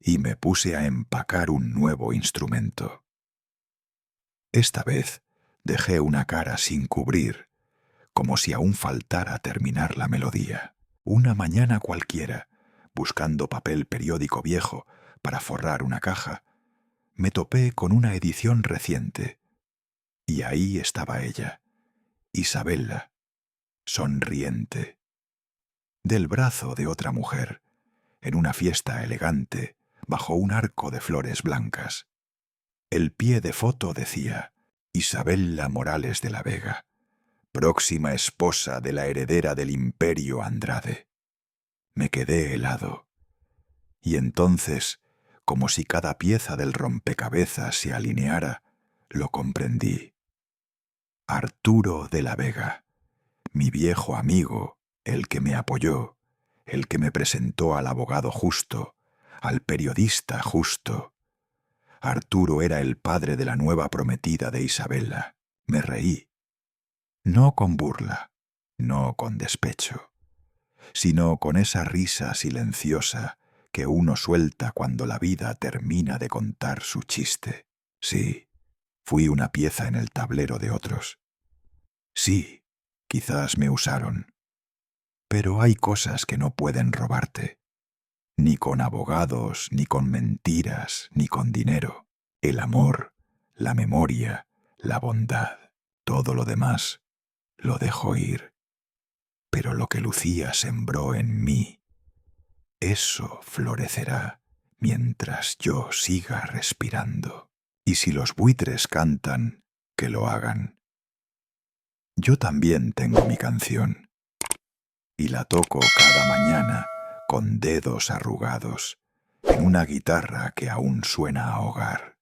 y me puse a empacar un nuevo instrumento. Esta vez dejé una cara sin cubrir, como si aún faltara terminar la melodía. Una mañana cualquiera, buscando papel periódico viejo para forrar una caja, me topé con una edición reciente. Y ahí estaba ella, Isabela, sonriente, del brazo de otra mujer, en una fiesta elegante, bajo un arco de flores blancas. El pie de foto decía: Isabela Morales de la Vega, próxima esposa de la heredera del Imperio Andrade. Me quedé helado. Y entonces, como si cada pieza del rompecabezas se alineara, lo comprendí. Arturo de la Vega, mi viejo amigo, el que me apoyó, el que me presentó al abogado justo, al periodista justo. Arturo era el padre de la nueva prometida de Isabela. Me reí. No con burla, no con despecho, sino con esa risa silenciosa que uno suelta cuando la vida termina de contar su chiste. Sí, fui una pieza en el tablero de otros. Sí, quizás me usaron. Pero hay cosas que no pueden robarte. Ni con abogados, ni con mentiras, ni con dinero. El amor, la memoria, la bondad, todo lo demás, lo dejo ir. Pero lo que Lucía sembró en mí, eso florecerá mientras yo siga respirando. Y si los buitres cantan, que lo hagan. Yo también tengo mi canción, y la toco cada mañana con dedos arrugados en una guitarra que aún suena a hogar.